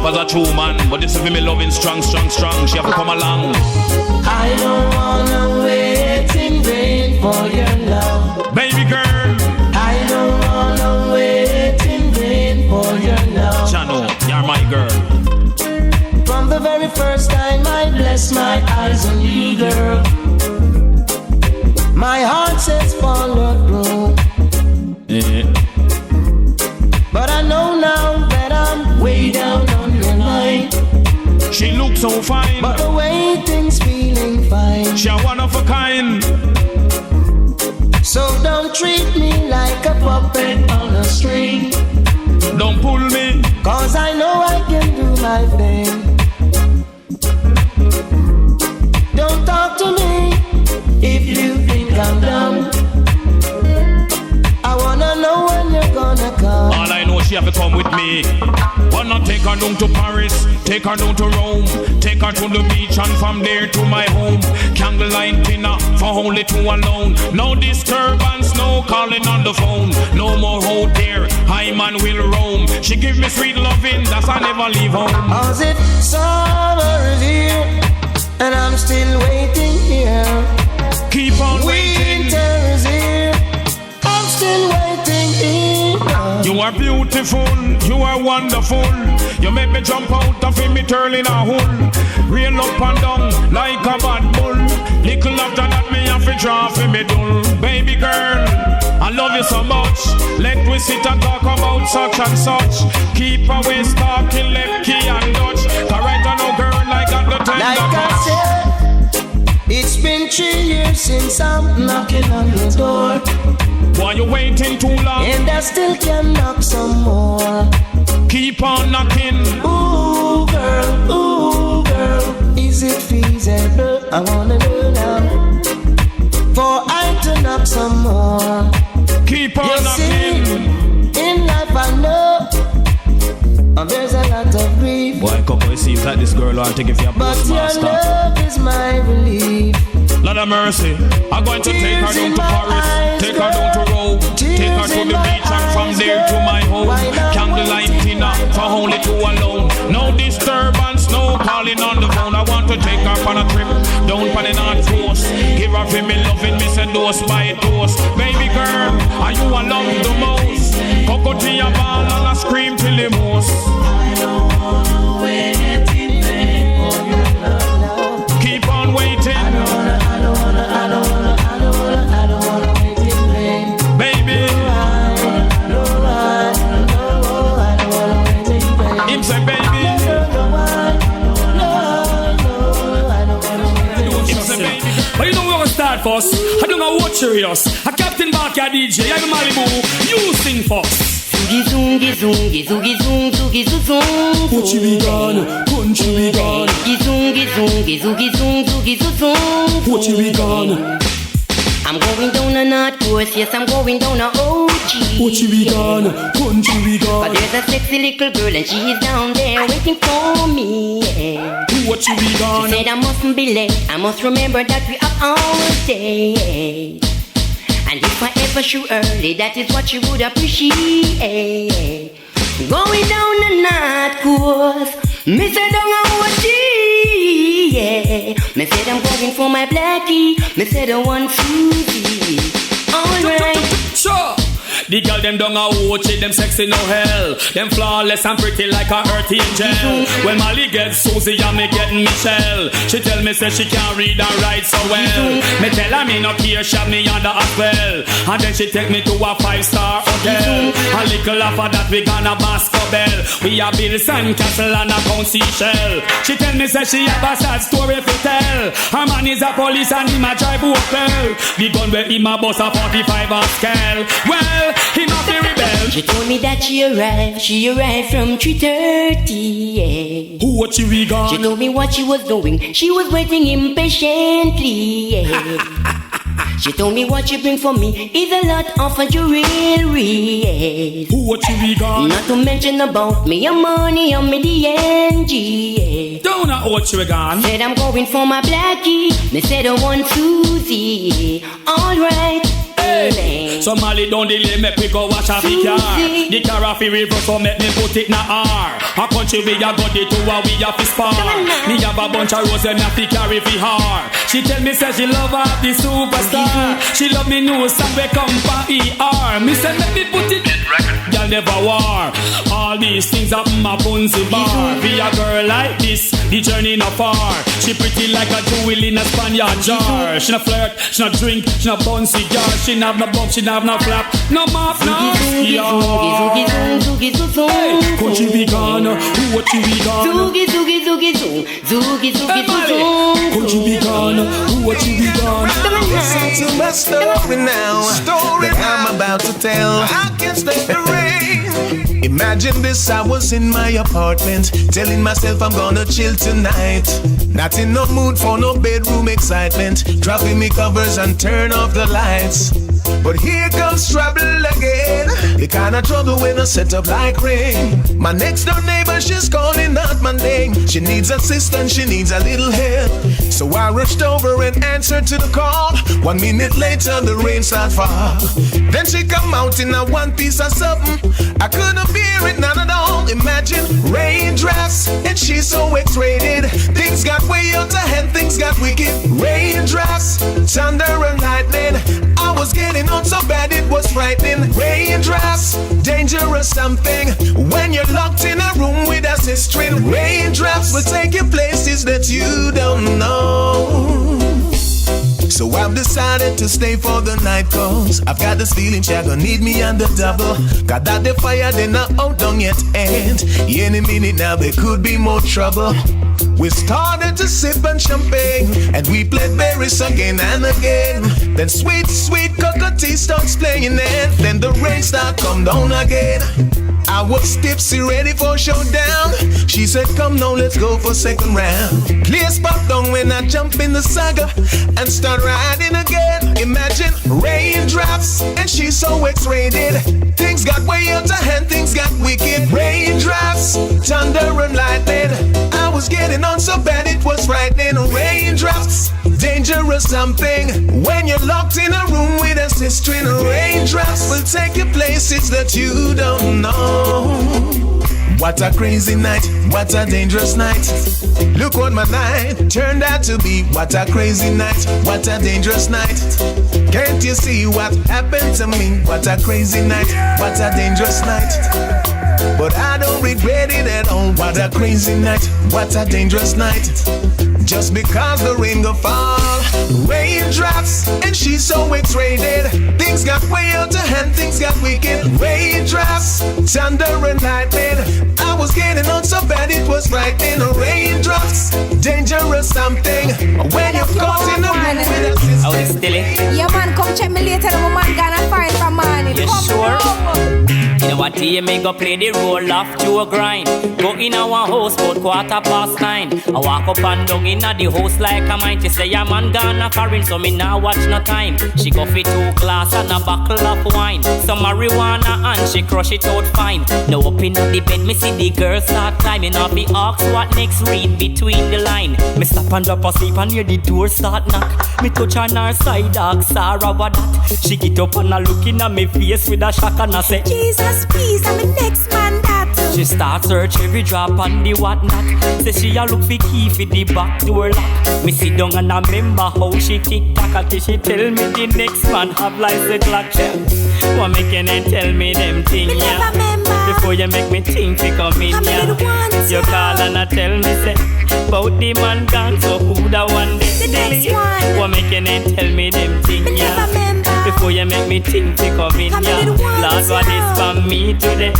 As a true man, but this is me loving strong. She have to come along. I don't wanna wait in vain for your love, baby girl. I don't wanna wait in vain for your love. Chano, you're my girl. From the very first time I bless my eyes on you, girl, my heart says follow through. Yeah. But I know now that I'm way down on your line. She looks so fine, but the way She a one of a kind. So don't treat me like a puppet on a string. Don't pull me, cause I know I can do my thing. Don't talk to me if you think I'm dumb. I wanna know when you're gonna come. All I know, she have to come with me. Wanna take her down to Paris, take her down to Rome, take her to the beach and from there to my home. Candlelight dinner for only two alone. No disturbance, no calling on the phone. No more out there, I man will roam. She give me sweet loving, that's I never leave home. Cause if summer is here and I'm still waiting here. Keep on waiting. Winter is here, I'm still waiting here. You are beautiful, you are wonderful. You make me jump out of me turn in a hole. Real up and down like a bad bull. Little after that me have to draw for me dull. Baby girl, I love you so much. Let we sit and talk about such and such. Keep away talking left key and Dutch. Cause right now girl I got the time. Like I said, it's been 3 years since I'm knocking on your door. Why you waiting too long? And I still can knock some more. Keep on knocking. Ooh girl, is it feasible? I wanna know now. For I to knock some more. Keep on knocking. See, in life I know there's a lot of grief. Boy, couple, it seems like this girl want to give you a postmaster. But your love is my relief. Lord of mercy, I'm going to take her down to Paris, take her down to Rome, take her to the beach and from there to my home. Candlelight dinner for only two alone. No disturbance, no calling on the phone. I want to take her on a trip down for the North Coast. Give her for me loving, me send dose by dose. Baby girl, are you alone the most? Coco to your ball and I scream till the most. I don't wanna wait in vain for your love. Keep on waiting. I don't wanna wait in vain. Baby, I don't wanna wait in vain. him say baby. But you know we're gonna start first. I don't know what serious. A Captain Bearkay DJ, I'm Malibu. You sing first. Zoogie zoongie zoongie zoongie zoong zoogie zoong. Country we gone, country we gone. Zoongie zoongie zoongie zoong zoogie zoong. Country we gone. I'm going down a North Coast, yes, I'm going down a OG. Country we gone, country we gone. But there's a sexy little girl and she's down there waiting for me. Country we gone. She said I mustn't be late, I must remember that we are all day. And if I ever shoot early, that is what she would appreciate. Going down the North Coast, me said I'm OG, yeah. Me said I'm going for my blackie, me said I want Susie. Alright. Sure. The girl them don't watch it, them sexy no hell. Them flawless and pretty like a earth angel. When Molly gets Susie and me getting Michelle, she tell me say she can't read and write so well. Me tell her me no care, shove me under a spell. And then she take me to a 5-star hotel. A little after that we gonna Basco Bell. We a build sandcastle and a pound seashell. She tell me say she have a sad story to tell. Her man is a police and him a drive Opel. The gun where him a bust a 45 a scale. Well, he not be rebel. She told me that she arrived from 3:30, yeah. Who what she we gone? She told me what she was doing, she was waiting impatiently, yeah. She told me what she bring for me is a lot of jewelry, yeah. Who what she we gone? Not to mention about me, your money, and me the NG, yeah. Don't know what she we gone. Said I'm going for my blackie, me said I want Susie, alright. Hey. So Molly don't delay, make me go wash off the car. The car off the river, so make me put it in a R. A country we a got the two we a fi spar. Me have a bunch of roses, me a fi carry fi her. She tell me say she love her the superstar. She love me new song we come from ER. Me say make me put it in record. Girl never war. All these things up my punsy bar. Be a girl like this, the journey not far. She pretty like a jewel in a Spaniard jar. She no flirt, she no drink, she no bun cigar. She no have no bump, she no have no flap, no mouth, no scar. Hey, country we gone, who what you we gone? Zoogie zoogie zoogie zoo, zoogie zoogie zoo. Country we gone, what you be gone. Listen to my story now. That I'm about to tell. I can't stay the rain. Imagine this, I was in my apartment, telling myself I'm gonna chill tonight. Not in no mood for no bedroom excitement, dropping me covers and turn off the lights. But here comes trouble again. The kind of trouble when I set up like rain. My next door neighbor, she's calling out my name. She needs assistance, she needs a little help. So I rushed over and answered to the call. 1 minute later, the rain started fall. Then she come out in a one piece of something. I couldn't bear it, not at all. Imagine raindrops, and she's so X-rated. Things got way out of hand, things got wicked. Raindrops, thunder and lightning. I was getting on so bad it was frightening. Raindrops, dangerous something. When you're locked in a room with a sister. Raindrops will take you places that you don't know. So I've decided to stay for the night, cause I've got this feeling she gonna need me on the double. Got that the fire, they not out done yet, and any minute now there could be more trouble. We started to sip on champagne, and we played berries again and again. Then sweet, sweet Cutty starts playing, and then the rain start come down again. I was tipsy, ready for showdown. She said, come now, let's go for second round. Clear spot down when I jump in the saga and start riding again. Imagine raindrops, and she's so X-rated. Things got way out of hand, things got wicked. Raindrops, thunder and lightning. I was getting on so bad it was frightening. Raindrops, dangerous something. When you're locked in a room with a sister. Raindrops will take you places that you don't know. What a crazy night, what a dangerous night. Look what my night turned out to be. What a crazy night, what a dangerous night. Can't you see what happened to me? What a crazy night, what a dangerous night. But I don't regret it at all. What a crazy night, what a dangerous night. Just because the rain go fall, raindrops, and she's so X-rated. Things got way out of hand, things got wicked. Raindrops, thunder and lightning. I was getting on so bad it was frightening. Raindrops, dangerous something. When you're caught in the room with a sister. Oh, it's still it? Yeah, man, come check me later. The woman gonna find from morning. You sure? You know what, here me go play the role of Joe Grind. Go in our house about 9:15. I walk up and down in the house like a mine. She say, yeah, man, gonna foreign, so me now watch no time. She go for 2 glass and a buckle of wine. Some marijuana and she crush it out fine. Now up in the bed, me see the girl start climbing up. Me ask what next, read between the line. Me stop and drop asleep and hear the door start knock. Me touch on her side, dog, Sarah, what that? She get up and a looking at me face with a shock and I say, Jesus, please, I'm the next man that. She start search every drop on the whatnot. Say she a look for key for the back door lock. Me sit down and I remember how she tick-tock until she tell me the next man have like the clock. What making and tell me them things, yeah? Before you make me think to come in, yeah. You call and I tell me say about the man gone, so who the one day? What making and tell me them things, yeah. Before you make me think to come in, yeah. Lord, what is for me today?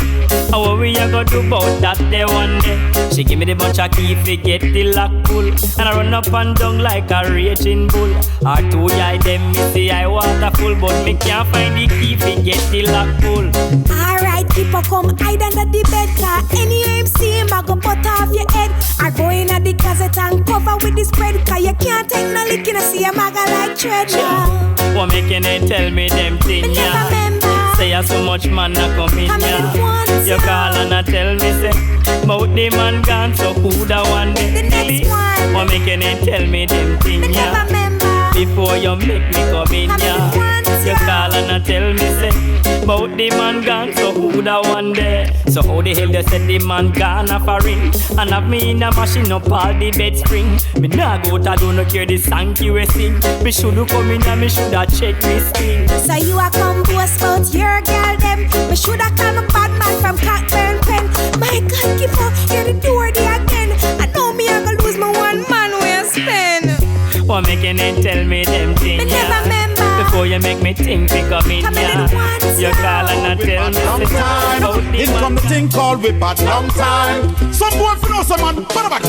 How we a go do about that day one day? She give me the bunch of key to get the lock pull, and I run up and down like a raging bull. Or 2 eye them me say I waterful, but me can't find the key to get the lock pull. Alright, people come hide under the bed, car anywhere him see him I go put off your head. Or go in at the closet and cover with the spread, cause you can't take no lick in a see a maga like tread. What making it tell me them things, yeah? Say you so much man a come in, yeah. You call and I tell me say about the man gone, so who the one day? What making it tell me them things, yeah? Before you make me come in, yeah. You call and I tell me say about the man gone, so who the one there? So how the hell you said the man gone a foreign and have me in a machine up all the bed spring? Me nah go to do no care the song you sing. Me shoulda come in and me shoulda check this thing. So you a come boast about your girl them. Me shoulda call my bad man from Capleton pen. My God, keep up, hear the door there again. I know me I gonna lose my one man where I spend. What making it tell me them things, yeah? Never remember. before you make me think pick up in ya. You call and I tell me long time. In come the thing called we bad long time. Some boy for know some man, bad.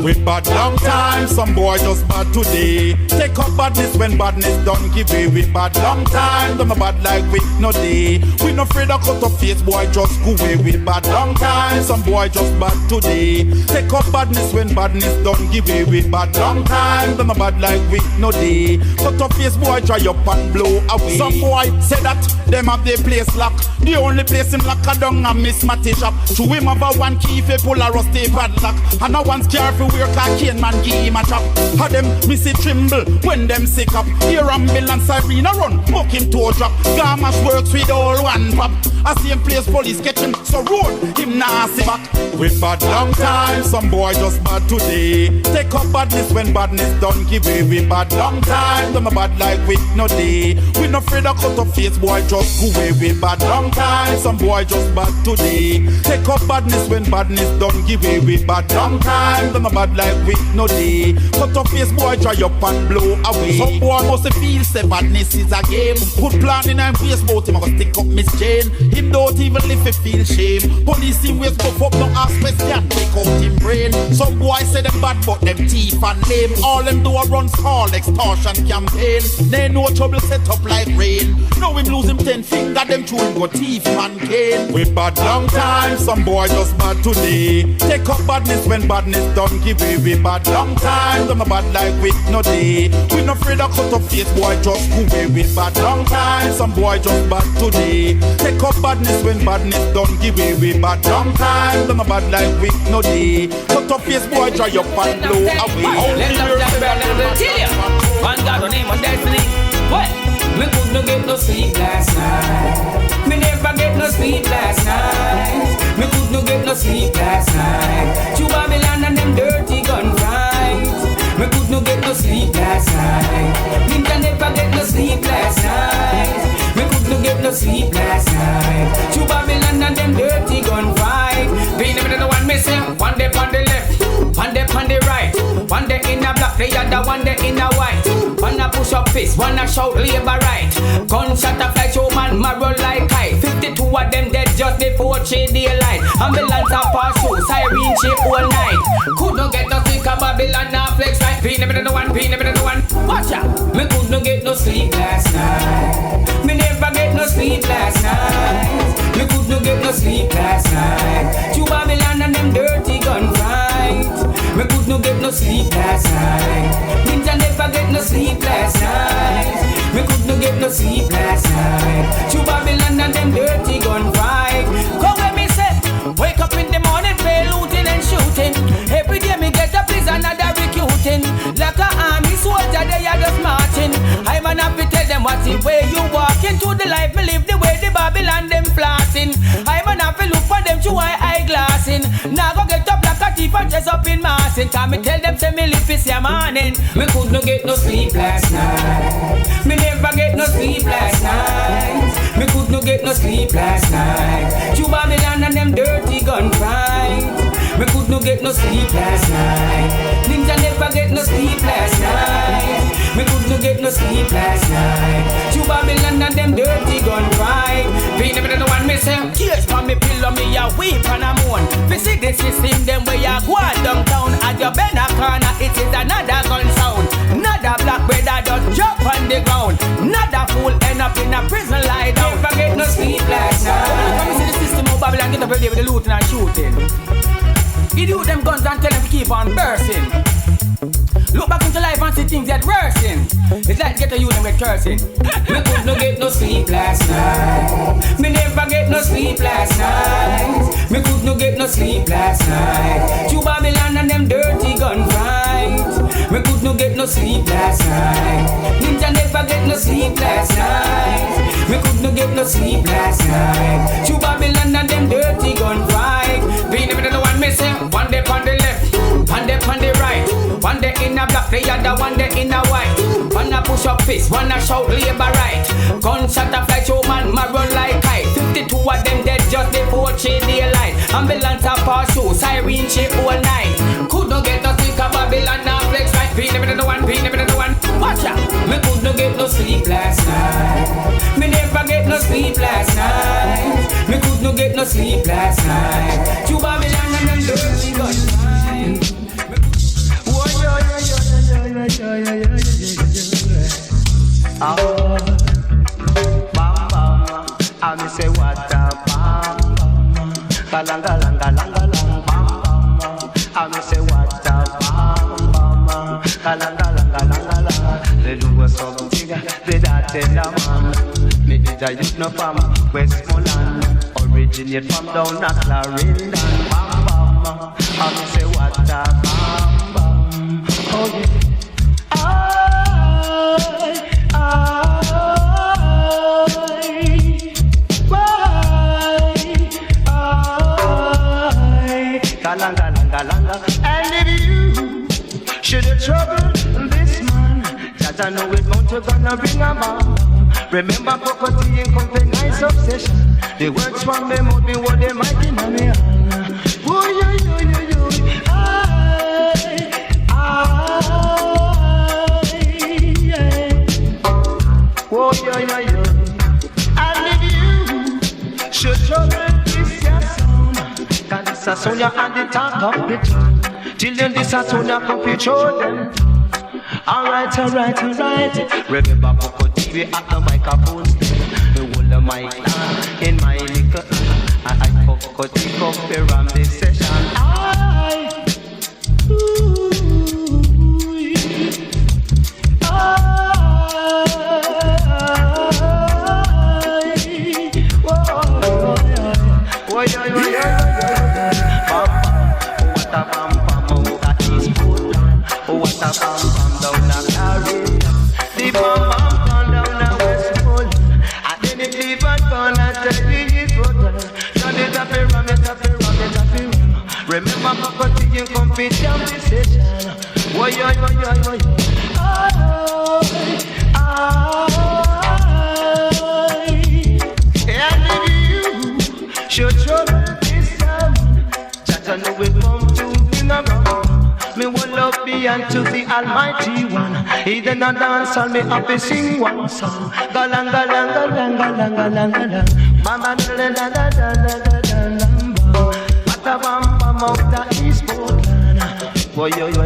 We bad long time. Some boy just bad today. Take up badness when badness done give way. We bad long time. Them a bad like we no day. We no afraid of cut off face, boy just go away. We bad long time. Some boy just bad today. Take up badness when badness done give way. We bad long time. Them a bad like we no day. Cut off face, boy dry up and blow away. Some boy say that them have their place lock. The only place him lock a down and miss Matty shop. To him have a one key if he pull a rusty padlock. And a one's careful wear cane man give him a chop. Had them miss it tremble when them sick up. Here ambulance arena run, buck him to a drop. Gamash works with all one pop. A same place police catch him, so road him nasty back. We bad long time, some boy just bad today. Take up badness when badness done give way. We bad long time, them a bad like we no day. We no afraid of cut off face, boy just go away. We bad long time, some boy just bad today. Take up badness when badness done give way. We bad long time, them a bad like we no day. Cut off face, boy dry up and blow away. Some boy must feel say badness is a game. Put plan in and face bout him, I go stick up Miss Jane. Him don't even if he feel shame. Police him waist go up, don't ask question, take out him brain. Some boy say them bad but them teeth and lame. All them do a run call extortion campaign. They no trouble set up like rain. Now him lose him 10 finger, them two him go thief man cane. We bad long time, some boy just bad today. Take up badness when badness done give way. We bad long time, them a bad like we no day. We no afraid of cut up face, boy just go away. We bad long time, some boy just bad today. Take up badness when badness done give way. We bad long time, them a bad like we no day. Cut up face, boy dry up and blow away. Let them tell you, one God on name on destiny. What? Me could not get no sleep last night. Me never get no sleep last night. Me could not get no sleep last night. To Babylon and them dirty gun fights. Me could not get no sleep last night. Ninja never get no sleep last night. Me could not get no sleep last night. To Babylon and them dirty gun fight. Beenie with the one missing. One day on the left, one day on the right. One day in a black, the other one day in a white. One a push up fist, one a shout labor right. Gunshot a fly show man, marrow like kite. 52 of them dead just before 3 daylight. Ambulance a pass through, siren shake all night. Could not get no sleep, a Babylon now flex like Beenie with the one, Beenie with the one. Watch out, me could not get no sleep last night. Me never get no sleep last night. Me could not get no sleep last night. To Babylon and them dirty gun fight. Me could not get no sleep last night. Ninja never get no sleep last night. Me could not get no sleep last night. To Babylon and them dirty gun fight. Come when me say, wake up in the morning, play looting and shooting. Every day me get up is another recruiting. Like a army soldier, they are just marching. I'm an happy tell them what's the way you walk into the life. Me live the way the Babylon them flossing. I'm an happy look for them through eyeglassing. Now go get up like a thief and dress up in massing. Can me tell them say me live this morning. Me could not get no sleep last night. Me never get no sleep last night. Me could not get no sleep last night. To Babylon and them dirty gun fight. Me could not get no sleep last night. Ninja never get no sleep last night. Me could not get no sleep last night. To Babylon and them dirty gun fight. Beenie with the one me say, tears from me pillow me a weep and a moan. Me see the system them where you go downtown. At your bend a corner it is another gun sound. Another black brother just jump on the ground. Another fool end up in a prison lie down. Never get no sleep last night. When me see the system of Babylon get up every day with the looting and shooting. He do them guns and tell them to keep on bursting. Look back into life and see things that worsen. It's like get a youth and get cursing. Me could not get no sleep last night. Me never get no sleep last night. Me could not get no sleep last night. To Babylon and them dirty gun fight. Me could not get no sleep last night. Ninja never get no sleep last night. Me could not get no sleep last night. To Babylon and them dirty gun fight. Beenie with the one missing. One day on the left, one day on the right. One day in a black, the other one day in a white. One a push up fist, one a shout labor right. Gunshot a fly show man, marrow like kite. 52 of them dead just before 3 daylight. Ambulance a pass through, siren shake all night. Could not get no sleep, a Babylon now flex like Beenie me the one, Beenie me the one. Watch out, me could not get no sleep last night. Me never get no sleep last night. Me could not get no sleep last night. To Babylon and them dirty gun time. Oh, bam bam, I me say what a bam bam, galang galang galang galang bam bam, I me say what a bam bam, galang galang galang galang. They do a something, they that tell a man. Me did a youth no from Westmoreland, originate from down at Clarendon. Bam bam, I me say what a bam bam. Oh yeah. And if you should have troubled this man, that I know it won't gonna bring a bomb. Remember Cutty and company nice obsession. The words from them would be what they might in a me. Oh yo yo yo yo, oh yo yo yo. And if you should trouble this your sound, 'cause this a sound you at the top of the town. Till then this a sound you come to show them. Alright, alright, alright. Remember Cutty we at the microphone stand. We hold the mic in my liquor, and I Cutty come to ram this session. Remember Cutty you come fit down this session. Why and if you should trouble this time, that I know we come to bring around. Me will love be unto the Almighty One. He then a dance and me happy sing one song. Galang galang galang galang galang galang. Mama da da da da da da da da. Bata bam bam out the East Portland. Boy yo yo.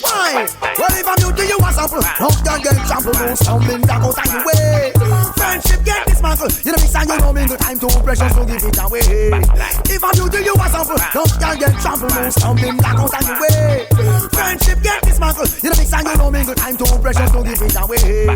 Why? Well, if I'm new to you, what's up? Don't get trample, no stumbling down, go time away. Friendship get dismantled. You know me saying you know me, good time to pressure, so give it away. If I'm new to you, what's up? Don't get trample, no stumbling down, go time away. Friendship get dismantled. You know me saying you know me, good time to pressure, so give it away.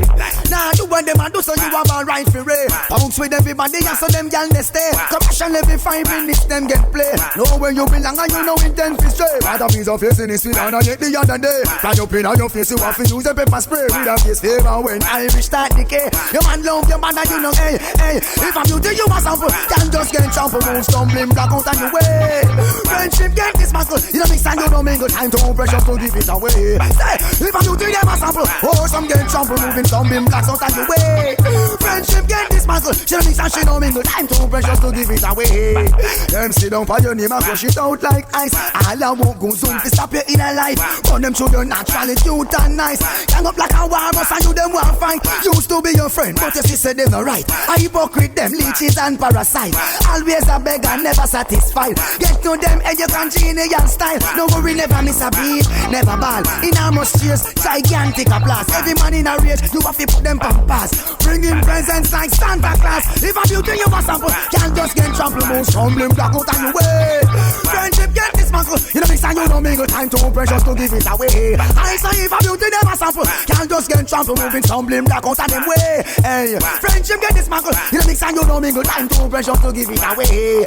Now you want them and do so you have a right for it. Bounce with everybody and so them y'all they stay. Commission every 5 minutes them get play. Know where you belong and you know intent to stray. What a piece of face in this and I get the other day. Fly up in on your face, you have to use a pepper spray. With a face favor when Irish start decay. Your man love your man and you know, hey, hey. If I'm you to you a sample, can just get trample, won't stumbling black out on your way. Friendship get this muscle, you know mix and you don't make good time to pressure to give it away. Say, if I'm you to them a sample, oh some get trample, moving stumbling blacks out on your way. Friendship get this muscle, she don't mix and she don't make good time to pressure to give it away. Them sit down for your name and push it out like ice. All I won't go soon to stop you in a life. Run them through your naturally cute and nice. Gang up like a warmus and you them want fight. Used to be your friend, but you see say them not right. A hypocrite them, leeches and parasite. Always a beggar, never satisfied. Get to them and you continue your style. No worry, never miss a beat, never ball. Enormous cheers, gigantic applause. Every man in a rage, you have to put them pampas. Bring in presents like Santa Claus. If a beauty you a sample, can't just get trampled. Most stumbling block out on your way. Friendship get dismantled. You know mix and you don't mingle. Time to precious to give it away. I say if a beauty never sample, can't just get trampled. Moving stumbling block out on them way. Hey, friendship get dismantled. You know mix and you don't mingle. Time to precious to give it away.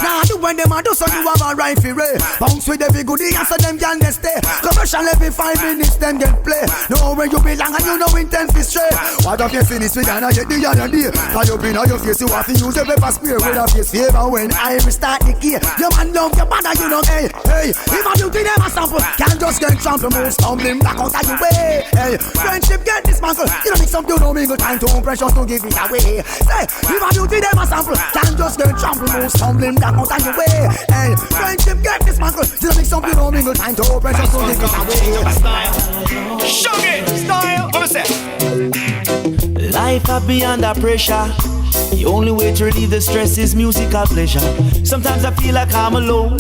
Now do when them a do so you have a right for it. Bounce with every goodie and so them can stay. Commercial every 5 minutes them get play. Know where you belong and you know intent to stray. What if you finish with and I get the other day? Cause you been on your face, you have to use your pepper spray with a face favor when I restart the gear. Your man love your mother, you know, hey, hey. If I do them a sample, can't just get trampled, move stumbling back out of your way. Hey, friendship get dismantled. You don't mix up, you don't mingle, time too precious to give it away. Say, if I do them a sample, can't just get trampled, move stumbling back out of your way. Hey, friendship get dismantled. You don't mix up, you don't mingle, time too precious to give it away. Shaggy style, what was that? Life have me under pressure. The only way to relieve the stress is musical pleasure. Sometimes I feel like I'm alone,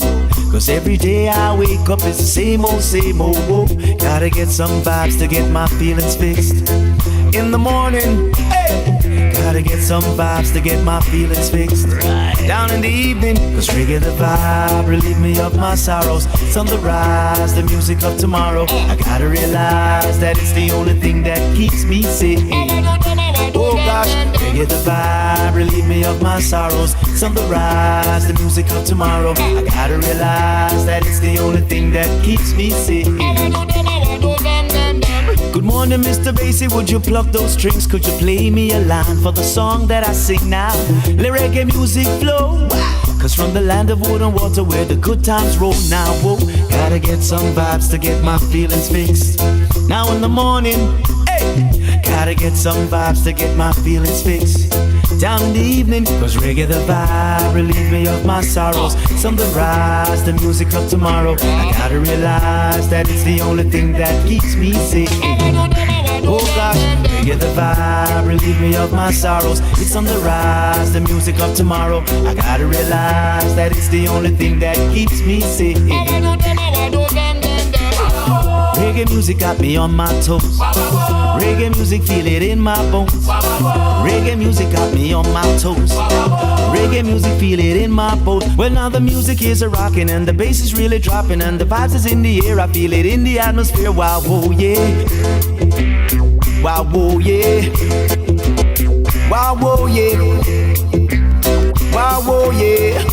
cause every day I wake up it's the same old, whoa. Gotta get some vibes to get my feelings fixed. In the morning, hey, gotta get some vibes to get my feelings fixed. Down in the evening, cause reggae the vibe, relieve me of my sorrows. It's on the rise, the music of tomorrow. I gotta realize that it's the only thing that keeps me sane. Oh gosh, reggae the vibe, relieve me of my sorrows. It's on the rise, the music of tomorrow. I gotta realize that it's the only thing that keeps me sane. Good morning, Mr. Bassy, would you pluck those strings? Could you play me a line for the song that I sing now? Let reggae music flow, cause from the land of wood and water where the good times roll now, whoa. Gotta get some vibes to get my feelings fixed. Now in the morning, hey, gotta get some vibes to get my feelings fixed. Down in the evening, cause reggae the vibe, relieve me of my sorrows. It's on the rise, the music of tomorrow. I gotta realize that it's the only thing that keeps me sane. Oh gosh, reggae the vibe, relieve me of my sorrows. It's on the rise, the music of tomorrow. I gotta realize that it's the only thing that keeps me sane. Reggae music got me on my toes. Reggae music, feel it in my bones. Reggae music got me on my toes. Reggae music, feel it in my bones. Well, now the music is a rockin' and the bass is really dropping and the vibes is in the air. I feel it in the atmosphere. Wow, whoa, yeah. Wow, whoa, yeah. Wow, whoa, yeah. Wow, whoa, yeah.